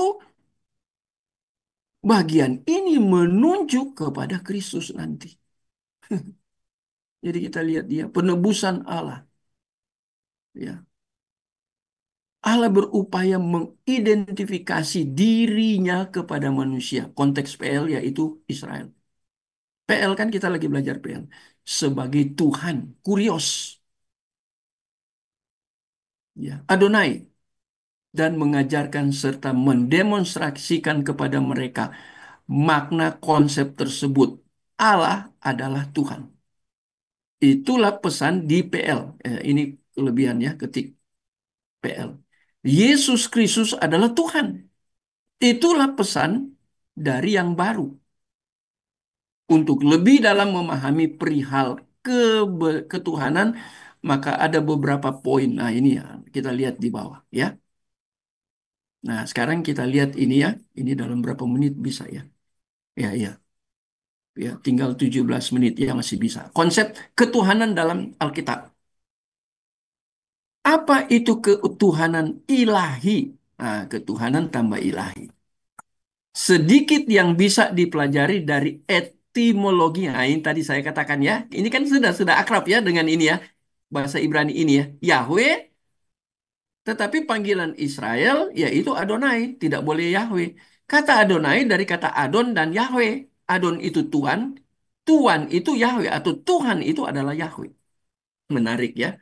bagian ini menunjuk kepada Kristus nanti. Jadi kita lihat dia penebusan Allah. Ya. Allah berupaya mengidentifikasi dirinya kepada manusia. Konteks PL yaitu Israel. PL kan kita lagi belajar PL. Sebagai Tuhan, kurios. Ya. Adonai. Dan mengajarkan serta mendemonstrasikan kepada mereka makna konsep tersebut. Allah adalah Tuhan. Itulah pesan di PL. Ini kelebihannya ketik PL. Yesus Kristus adalah Tuhan. Itulah pesan dari yang baru. Untuk lebih dalam memahami perihal ketuhanan, maka ada beberapa poin. Nah, ini ya, kita lihat di bawah ya. Nah, sekarang kita lihat ini ya. Ini dalam berapa menit bisa ya? Ya, ya. Ya, tinggal 17 menit ya masih bisa. Konsep ketuhanan dalam Alkitab. Apa itu ketuhanan ilahi? Nah, ketuhanan tambah ilahi. Sedikit yang bisa dipelajari dari etimologi. Nah, ini tadi saya katakan ya. Ini kan sudah akrab ya dengan ini ya. Bahasa Ibrani ini ya. Yahweh, tetapi panggilan Israel yaitu Adonai. Tidak boleh Yahweh. Kata Adonai dari kata Adon dan Yahweh. Adon itu Tuhan. Tuhan itu Yahweh. Atau Tuhan itu adalah Yahweh. Menarik ya.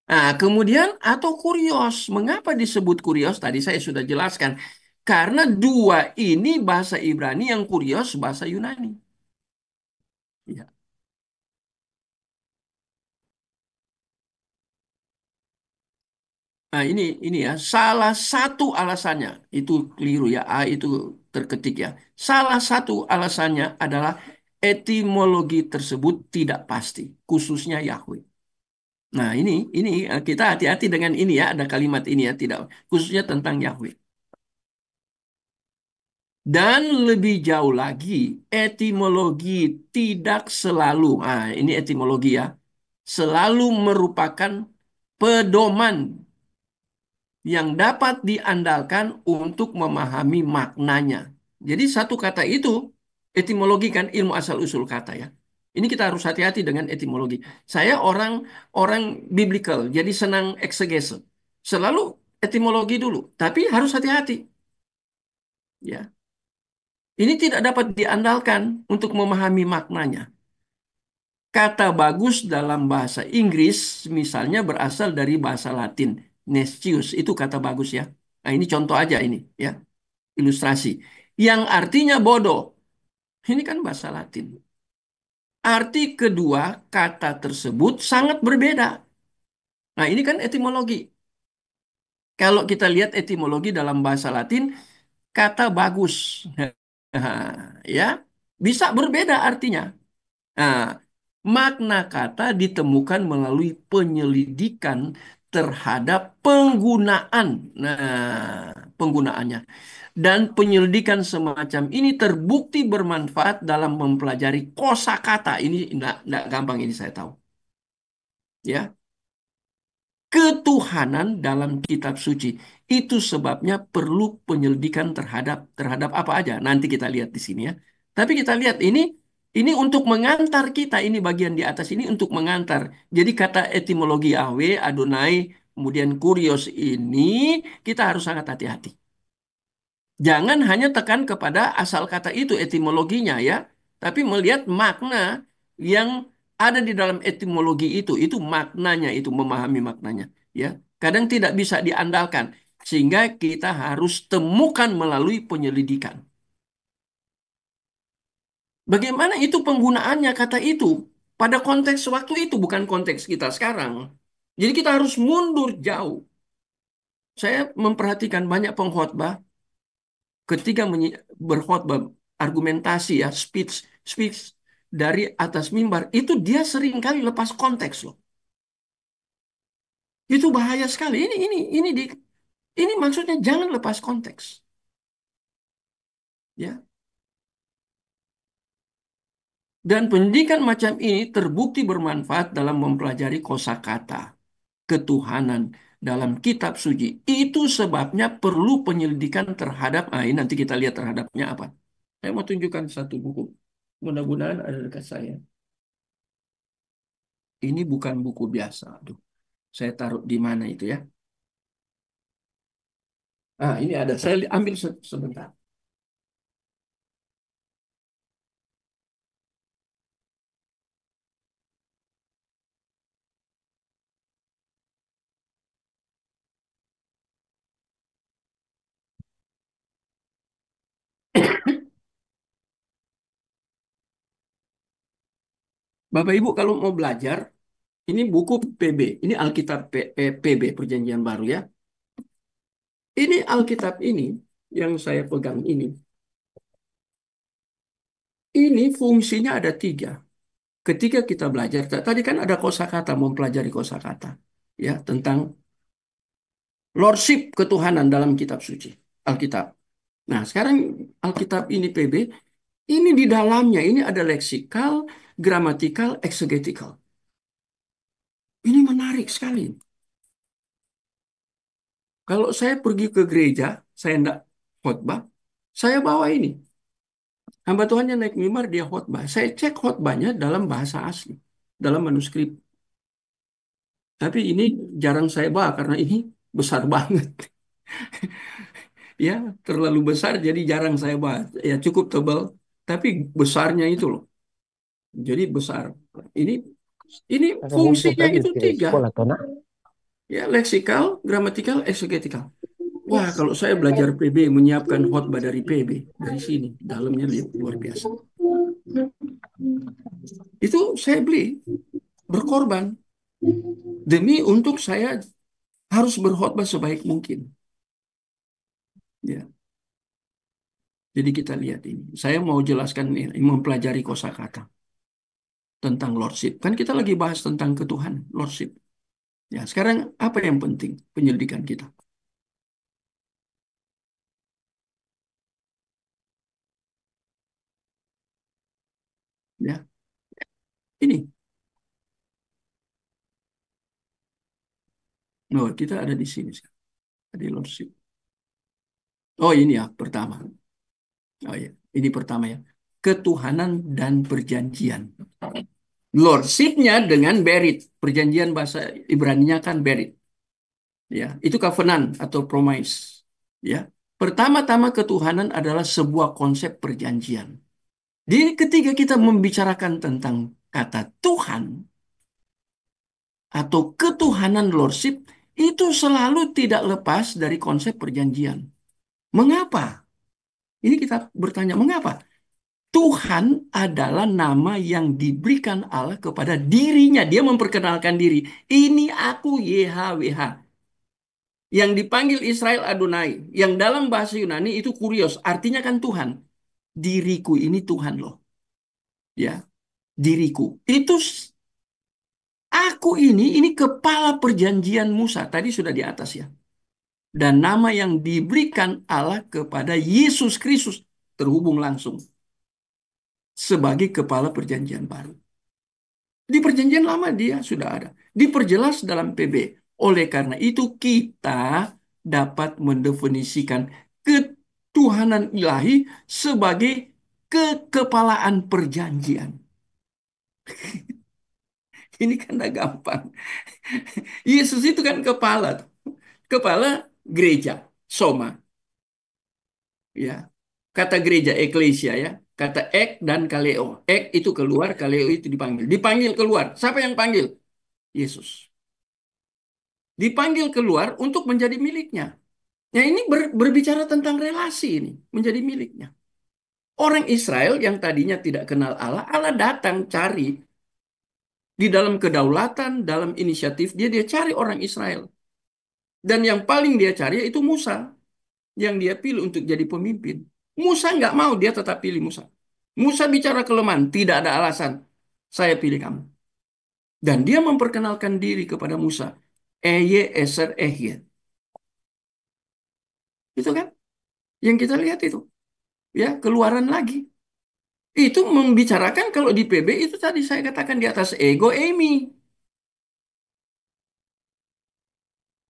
Nah, kemudian atau kurios. Mengapa disebut kurios? Tadi saya sudah jelaskan. Karena dua ini bahasa Ibrani yang kurios bahasa Yunani. Ya. Nah, ini ya salah satu alasannya itu keliru ya. A itu terketik ya. Salah satu alasannya adalah etimologi tersebut tidak pasti, khususnya Yahweh. Nah, ini kita hati-hati dengan ini ya, ada kalimat ini ya, tidak khususnya tentang Yahweh. Dan lebih jauh lagi, etimologi tidak selalu, ini etimologi ya, selalu merupakan pedoman yang dapat diandalkan untuk memahami maknanya. Jadi satu kata itu, etimologi kan ilmu asal-usul kata ya. Ini kita harus hati-hati dengan etimologi. Saya orang orang biblical, jadi senang eksegese. Selalu etimologi dulu, tapi harus hati-hati. Ya, ini tidak dapat diandalkan untuk memahami maknanya. Kata bagus dalam bahasa Inggris misalnya berasal dari bahasa Latin, nescius, itu kata bagus ya. Nah, ini contoh aja ini ya, ilustrasi. Yang artinya bodoh. Ini kan bahasa Latin. Arti kedua kata tersebut sangat berbeda. Nah, ini kan etimologi. Kalau kita lihat etimologi dalam bahasa Latin, kata bagus. Ya, bisa berbeda artinya. Nah, makna kata ditemukan melalui penyelidikan terhadap penggunaan. Nah, penggunaannya. Dan penyelidikan semacam ini terbukti bermanfaat dalam mempelajari kosakata. Ini enggak gampang ini saya tahu. Ya, ketuhanan dalam kitab suci. Itu sebabnya perlu penyelidikan terhadap terhadap apa aja. Nanti kita lihat di sini ya. Tapi kita lihat ini untuk mengantar kita, ini bagian di atas ini untuk mengantar. Jadi kata etimologi Yahweh, Adonai, kemudian kurios ini kita harus sangat hati-hati. Jangan hanya tekan kepada asal kata itu etimologinya ya, tapi melihat makna yang ada di dalam etimologi itu maknanya itu memahami maknanya ya. Kadang tidak bisa diandalkan sehingga kita harus temukan melalui penyelidikan. Bagaimana itu penggunaannya kata itu pada konteks waktu itu bukan konteks kita sekarang. Jadi kita harus mundur jauh. Saya memperhatikan banyak pengkhotbah ketika berkhotbah argumentasi ya speech speech dari atas mimbar itu dia seringkali lepas konteks loh. Itu bahaya sekali. Ini maksudnya jangan lepas konteks. Ya. Dan pendidikan macam ini terbukti bermanfaat dalam mempelajari kosakata ketuhanan dalam kitab suci. Itu sebabnya perlu penyelidikan terhadap, ini nanti kita lihat terhadapnya apa. Saya mau tunjukkan satu buku. Mudah-mudahan ada dekat saya. Ini bukan buku biasa. Aduh, saya taruh di mana itu ya? Ini ada. Saya ambil sebentar. Bapak Ibu kalau mau belajar, ini buku PB. Ini Alkitab PB, Perjanjian Baru ya. Ini Alkitab ini yang saya pegang ini. Ini fungsinya ada tiga. Ketika kita belajar, tadi kan ada kosakata, mempelajari kosakata. Ya, tentang lordship ketuhanan dalam kitab suci. Alkitab. Nah, sekarang Alkitab ini PB, ini di dalamnya, ini ada leksikal, gramatikal, exegetical. Ini menarik sekali. Kalau saya pergi ke gereja, saya hendak khotbah, saya bawa ini. Hamba Tuhannya naik mimbar, dia khotbah. Saya cek khotbahnya dalam bahasa asli, dalam manuskrip. Tapi ini jarang saya bawa karena ini besar banget. Ya, terlalu besar jadi jarang saya bawa. Ya cukup tebal, tapi besarnya itu loh. Jadi besar. Ini ini Ada buku fungsinya tadi itu di tiga. sekolah tuh nak. Ya, leksikal, gramatikal, eksegetikal. Wah, kalau saya belajar PB, menyiapkan khotbah dari PB, dari sini, dalamnya luar biasa. Itu saya beli, berkorban, demi untuk saya harus berkhotbah sebaik mungkin. Ya, jadi kita lihat ini. Saya mau jelaskan ini, mempelajari kosakata tentang lordship. Kan kita lagi bahas tentang ketuhanan, lordship. Ya, sekarang apa yang penting penyelidikan kita? Ya, ini. Oh, kita ada di sini sekarang. Tadi lordship. Oh ini ya pertama. Oh ya, ini pertama ya. Ketuhanan dan perjanjian. Lordship-nya dengan berit. Perjanjian bahasa Ibrani-nya kan berit. Ya, itu covenant atau promise. Ya. Pertama-tama ketuhanan adalah sebuah konsep perjanjian. Di ketika kita membicarakan tentang kata Tuhan atau ketuhanan lordship, itu selalu tidak lepas dari konsep perjanjian. Mengapa? Ini kita bertanya, mengapa? Tuhan adalah nama yang diberikan Allah kepada dirinya. Dia memperkenalkan diri. Ini aku YHWH. Yang dipanggil Israel Adonai. Yang dalam bahasa Yunani itu kurios. Artinya kan Tuhan. Diriku ini Tuhan loh. Ya, diriku. Aku ini kepala perjanjian Musa. Tadi sudah di atas ya. Dan nama yang diberikan Allah kepada Yesus Kristus terhubung langsung sebagai kepala perjanjian baru. Di perjanjian lama dia sudah ada. Diperjelas dalam PB. Oleh karena itu kita dapat mendefinisikan ketuhanan ilahi sebagai kekepalaan perjanjian. Ini kan udah gampang. Yesus itu kan kepala. Kepala gereja. Soma. Ya. Kata gereja, eklesia ya. Kata ek dan kaleo. Ek itu keluar, kaleo itu dipanggil. Dipanggil keluar. Siapa yang panggil? Yesus. Dipanggil keluar untuk menjadi miliknya. Ya ini berbicara tentang relasi ini, menjadi miliknya. Orang Israel yang tadinya tidak kenal Allah, Allah datang cari di dalam kedaulatan, dalam inisiatif dia cari orang Israel. Dan yang paling dia cari itu Musa, yang dia pilih untuk jadi pemimpin. Musa nggak mau, dia tetap pilih Musa. Musa bicara kelemahan, tidak ada alasan. Saya pilih kamu. Dan dia memperkenalkan diri kepada Musa. Eye eser ehye. Itu kan yang kita lihat itu. Ya, keluaran lagi. Itu membicarakan kalau di PB itu tadi saya katakan di atas ego Amy.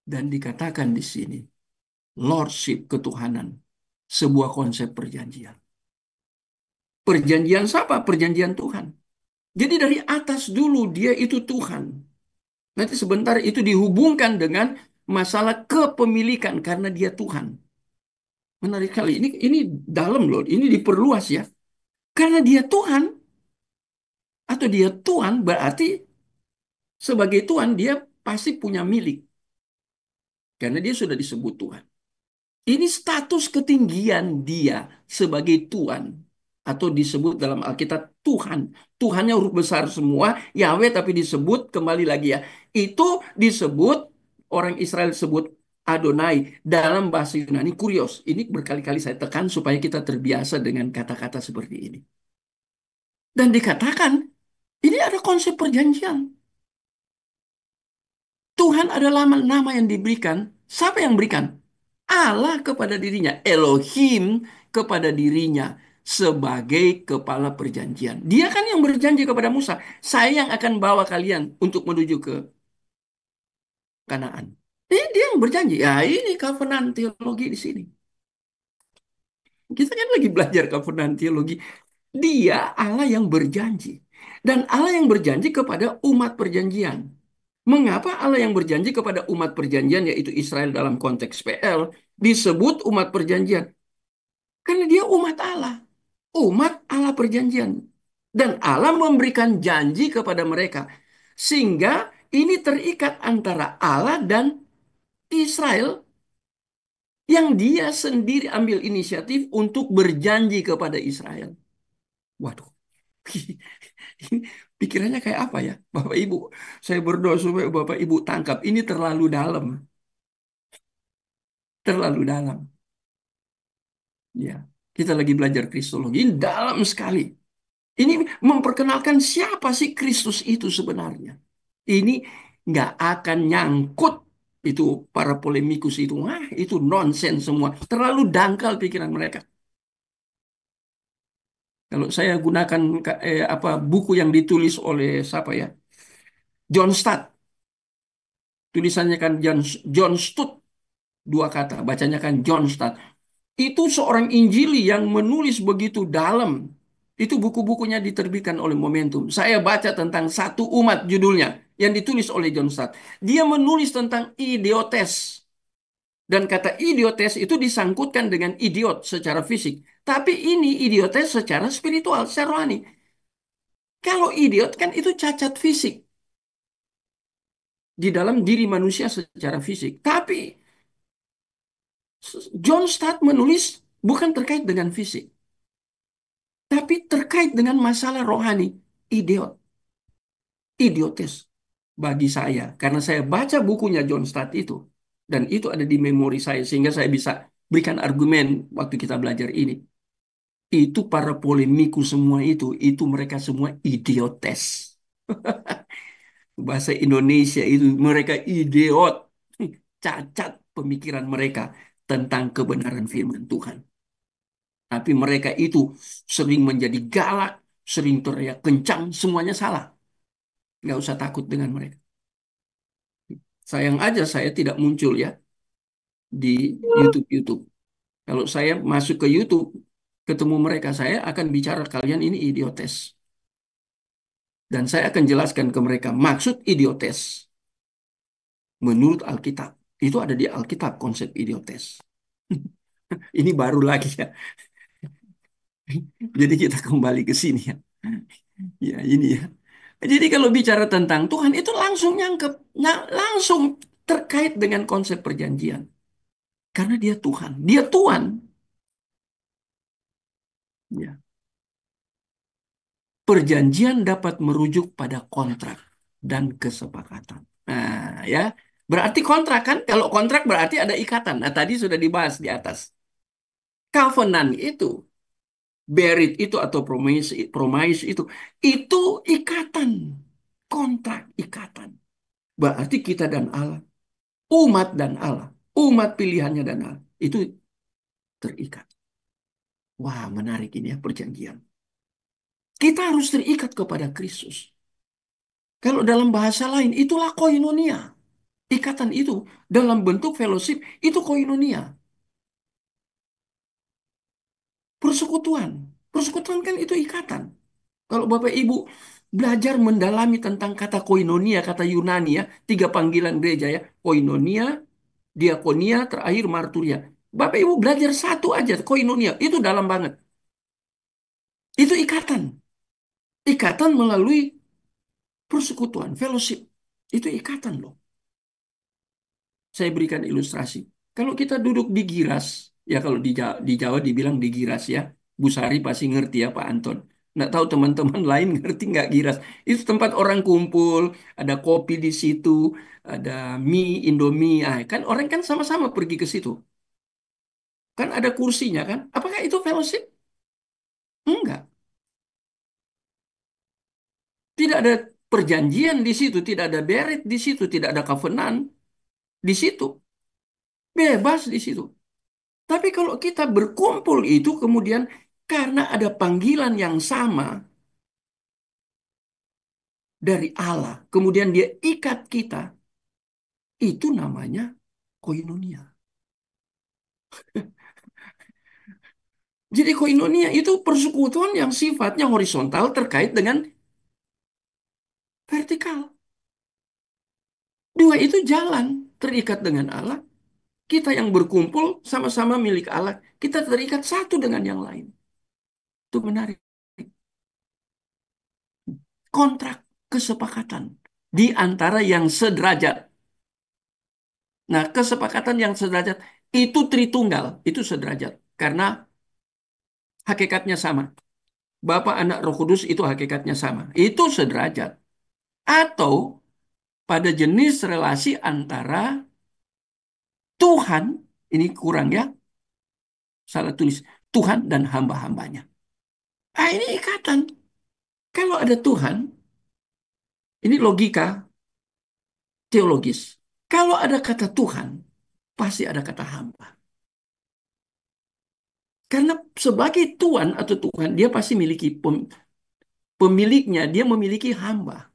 Dan dikatakan di sini, Lordship ketuhanan, sebuah konsep perjanjian. Perjanjian siapa? Perjanjian Tuhan. Jadi dari atas dulu dia itu Tuhan. Nanti sebentar itu dihubungkan dengan masalah kepemilikan karena dia Tuhan. Menarik kali. Ini dalam loh. Ini diperluas ya. Karena dia Tuhan atau dia Tuhan berarti sebagai Tuhan dia pasti punya milik. Karena dia sudah disebut Tuhan. Ini status ketinggian dia sebagai Tuhan. Atau disebut dalam Alkitab Tuhan. Tuhannya huruf besar semua. Yahweh tapi disebut kembali lagi ya. Itu disebut orang Israel sebut Adonai. Dalam bahasa Yunani kurios. Ini berkali-kali saya tekan supaya kita terbiasa dengan kata-kata seperti ini. Dan dikatakan ini ada konsep perjanjian. Tuhan adalah nama yang diberikan. Siapa yang berikan? Allah kepada dirinya. Elohim kepada dirinya sebagai kepala perjanjian. Dia kan yang berjanji kepada Musa. Saya yang akan bawa kalian untuk menuju ke Kanaan. Dia yang berjanji. Ya ini covenant teologi di sini. Kita kan lagi belajar covenant teologi. Dia Allah yang berjanji. Dan Allah yang berjanji kepada umat perjanjian. Mengapa Allah yang berjanji kepada umat perjanjian, yaitu Israel dalam konteks PL, disebut umat perjanjian? Karena dia umat Allah. Umat Allah perjanjian. Dan Allah memberikan janji kepada mereka. Sehingga ini terikat antara Allah dan Israel yang dia sendiri ambil inisiatif untuk berjanji kepada Israel. Waduh. Pikirannya kayak apa ya? Bapak Ibu, saya berdoa supaya Bapak Ibu tangkap. Ini terlalu dalam. Terlalu dalam. Ya, kita lagi belajar Kristologi. Ini dalam sekali. Ini memperkenalkan siapa sih Kristus itu sebenarnya. Ini nggak akan nyangkut itu para polemikus itu. Wah, itu nonsens semua. Terlalu dangkal pikiran mereka. Kalau saya gunakan apa buku yang ditulis oleh siapa ya? John Stott. Tulisannya kan John Stott. dua kata, bacanya kan John Stott. Itu seorang Injili yang menulis begitu dalam. Itu buku-bukunya diterbitkan oleh Momentum. Saya baca tentang satu umat judulnya yang ditulis oleh John Stott. Dia menulis tentang idiotes. Dan kata idiotes itu disangkutkan dengan idiot secara fisik. Tapi ini idiotes secara spiritual, secara rohani. Kalau idiot kan itu cacat fisik di dalam diri manusia secara fisik. Tapi John Stott menulis bukan terkait dengan fisik, tapi terkait dengan masalah rohani. Idiot, idiotes bagi saya. Karena saya baca bukunya John Stott itu. Dan itu ada di memori saya. Sehingga saya bisa berikan argumen waktu kita belajar ini. Itu para polemiku semua itu mereka semua idiotes. Bahasa Indonesia itu mereka idiot. Cacat pemikiran mereka tentang kebenaran firman Tuhan. Tapi mereka itu sering menjadi galak, sering teriak kencang, semuanya salah. Nggak usah takut dengan mereka. Sayang aja saya tidak muncul ya di YouTube. Kalau saya masuk ke YouTube, ketemu mereka, saya akan bicara kalian ini idiotes. Dan saya akan jelaskan ke mereka maksud idiotes. Menurut Alkitab, itu ada di Alkitab konsep idiotes. Ini baru lagi ya. Jadi kita kembali ke sini ya. Ya ini ya. Jadi kalau bicara tentang Tuhan itu langsung nyangkep, langsung terkait dengan konsep perjanjian. Karena dia Tuhan, dia Tuhan. Ya. Perjanjian dapat merujuk pada kontrak dan kesepakatan. Nah, ya. Berarti kontrak kan? Kalau kontrak berarti ada ikatan. Nah, tadi sudah dibahas di atas. Covenant itu, berit itu atau promise itu ikatan. Kontrak, ikatan. Berarti kita dan Allah, umat dan Allah, umat pilihannya dan Allah, itu terikat. Wah, menarik ini ya perjanjian. Kita harus terikat kepada Kristus. Kalau dalam bahasa lain, itulah koinonia. Ikatan itu dalam bentuk fellowship, itu koinonia. Persekutuan. Persekutuan kan itu ikatan. Kalau Bapak Ibu belajar mendalami tentang kata koinonia, kata Yunani ya, tiga panggilan gereja ya, koinonia, diakonia, terakhir marturia. Bapak Ibu belajar satu aja, koinonia, itu dalam banget. Itu ikatan. Ikatan melalui persekutuan, fellowship. Itu ikatan loh. Saya berikan ilustrasi. Kalau kita duduk di Giras, ya kalau di Jawa dibilang di Giras ya, Bu Sari pasti ngerti ya Pak Anton. Nggak tahu teman-teman lain ngerti nggak Giras. Itu tempat orang kumpul, ada kopi di situ, ada mie, Indomie. Ah, kan orang kan sama-sama pergi ke situ. Kan ada kursinya kan. Apakah itu fellowship? Enggak. Tidak ada perjanjian di situ, tidak ada beret di situ, tidak ada covenant di situ. Bebas di situ. Tapi kalau kita berkumpul itu kemudian karena ada panggilan yang sama dari Allah, kemudian dia ikat kita, itu namanya koinonia. Jadi koinonia itu persekutuan yang sifatnya horizontal terkait dengan vertikal. Dua itu jalan terikat dengan Allah. Kita yang berkumpul sama-sama milik Allah. Kita terikat satu dengan yang lain. Itu menarik. Kontrak kesepakatan di antara yang sederajat. Nah, kesepakatan yang sederajat itu Tritunggal, itu sederajat. Karena hakikatnya sama. Bapa, Anak, Roh Kudus itu hakikatnya sama. Itu sederajat. Atau pada jenis relasi antara Tuhan, ini kurang ya, salah tulis, Tuhan dan hamba-hambanya. Ah, ini ikatan. Kalau ada Tuhan, ini logika teologis. Kalau ada kata Tuhan, pasti ada kata hamba. Karena sebagai Tuhan atau Tuhan, dia pasti memiliki pemiliknya, dia memiliki hamba.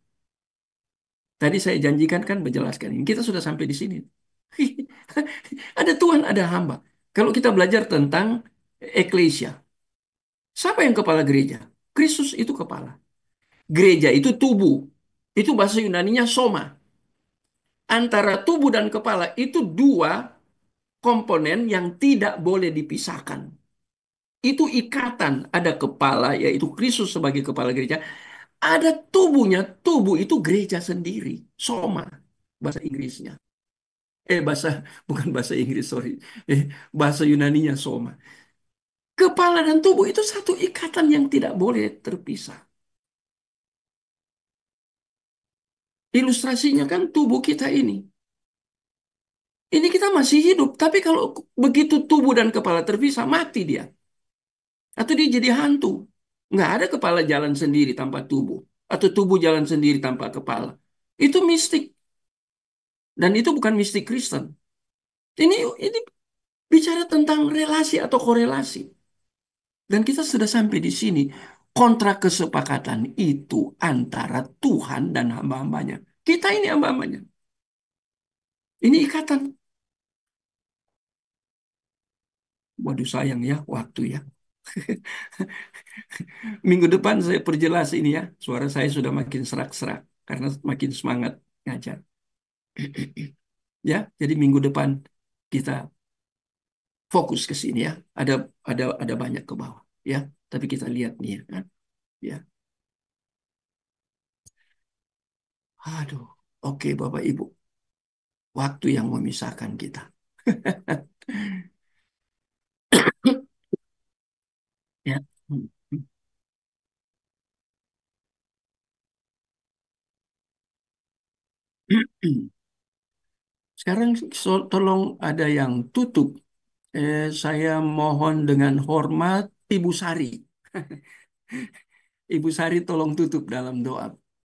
Tadi saya janjikan kan menjelaskan ini. Kita sudah sampai di sini. Ada Tuhan, ada hamba. Kalau kita belajar tentang eklesia, siapa yang kepala gereja? Kristus itu kepala. Gereja itu tubuh. Itu bahasa Yunaninya soma. Antara tubuh dan kepala itu dua komponen yang tidak boleh dipisahkan. Itu ikatan. Ada kepala, yaitu Kristus sebagai kepala gereja. Ada tubuhnya. Tubuh itu gereja sendiri. Soma, bahasa Inggrisnya. Bahasa, bukan bahasa Inggris, sorry. Bahasa Yunaninya soma. Kepala dan tubuh itu satu ikatan yang tidak boleh terpisah. Ilustrasinya kan tubuh kita ini. Ini kita masih hidup, tapi kalau begitu tubuh dan kepala terpisah, mati dia. Atau dia jadi hantu. Nggak ada kepala jalan sendiri tanpa tubuh. Atau tubuh jalan sendiri tanpa kepala. Itu mistik. Dan itu bukan mistik Kristen. Ini bicara tentang relasi atau korelasi. Dan kita sudah sampai di sini. Kontrak kesepakatan itu antara Tuhan dan hamba-hambanya. Kita ini hamba-hambanya. Ini ikatan. Waduh sayang ya waktu ya. Minggu depan saya perjelas ini ya. Suara saya sudah makin serak-serak. Karena makin semangat ngajar. Ya, jadi minggu depan kita fokus ke sini ya. Ada banyak ke bawah ya. Tapi kita lihat nih ya kan. Ya. Aduh. Oke Bapak Ibu. Waktu yang memisahkan kita. Ya. Sekarang tolong ada yang tutup. Saya mohon dengan hormat Ibu Sari. Ibu Sari tolong tutup dalam doa.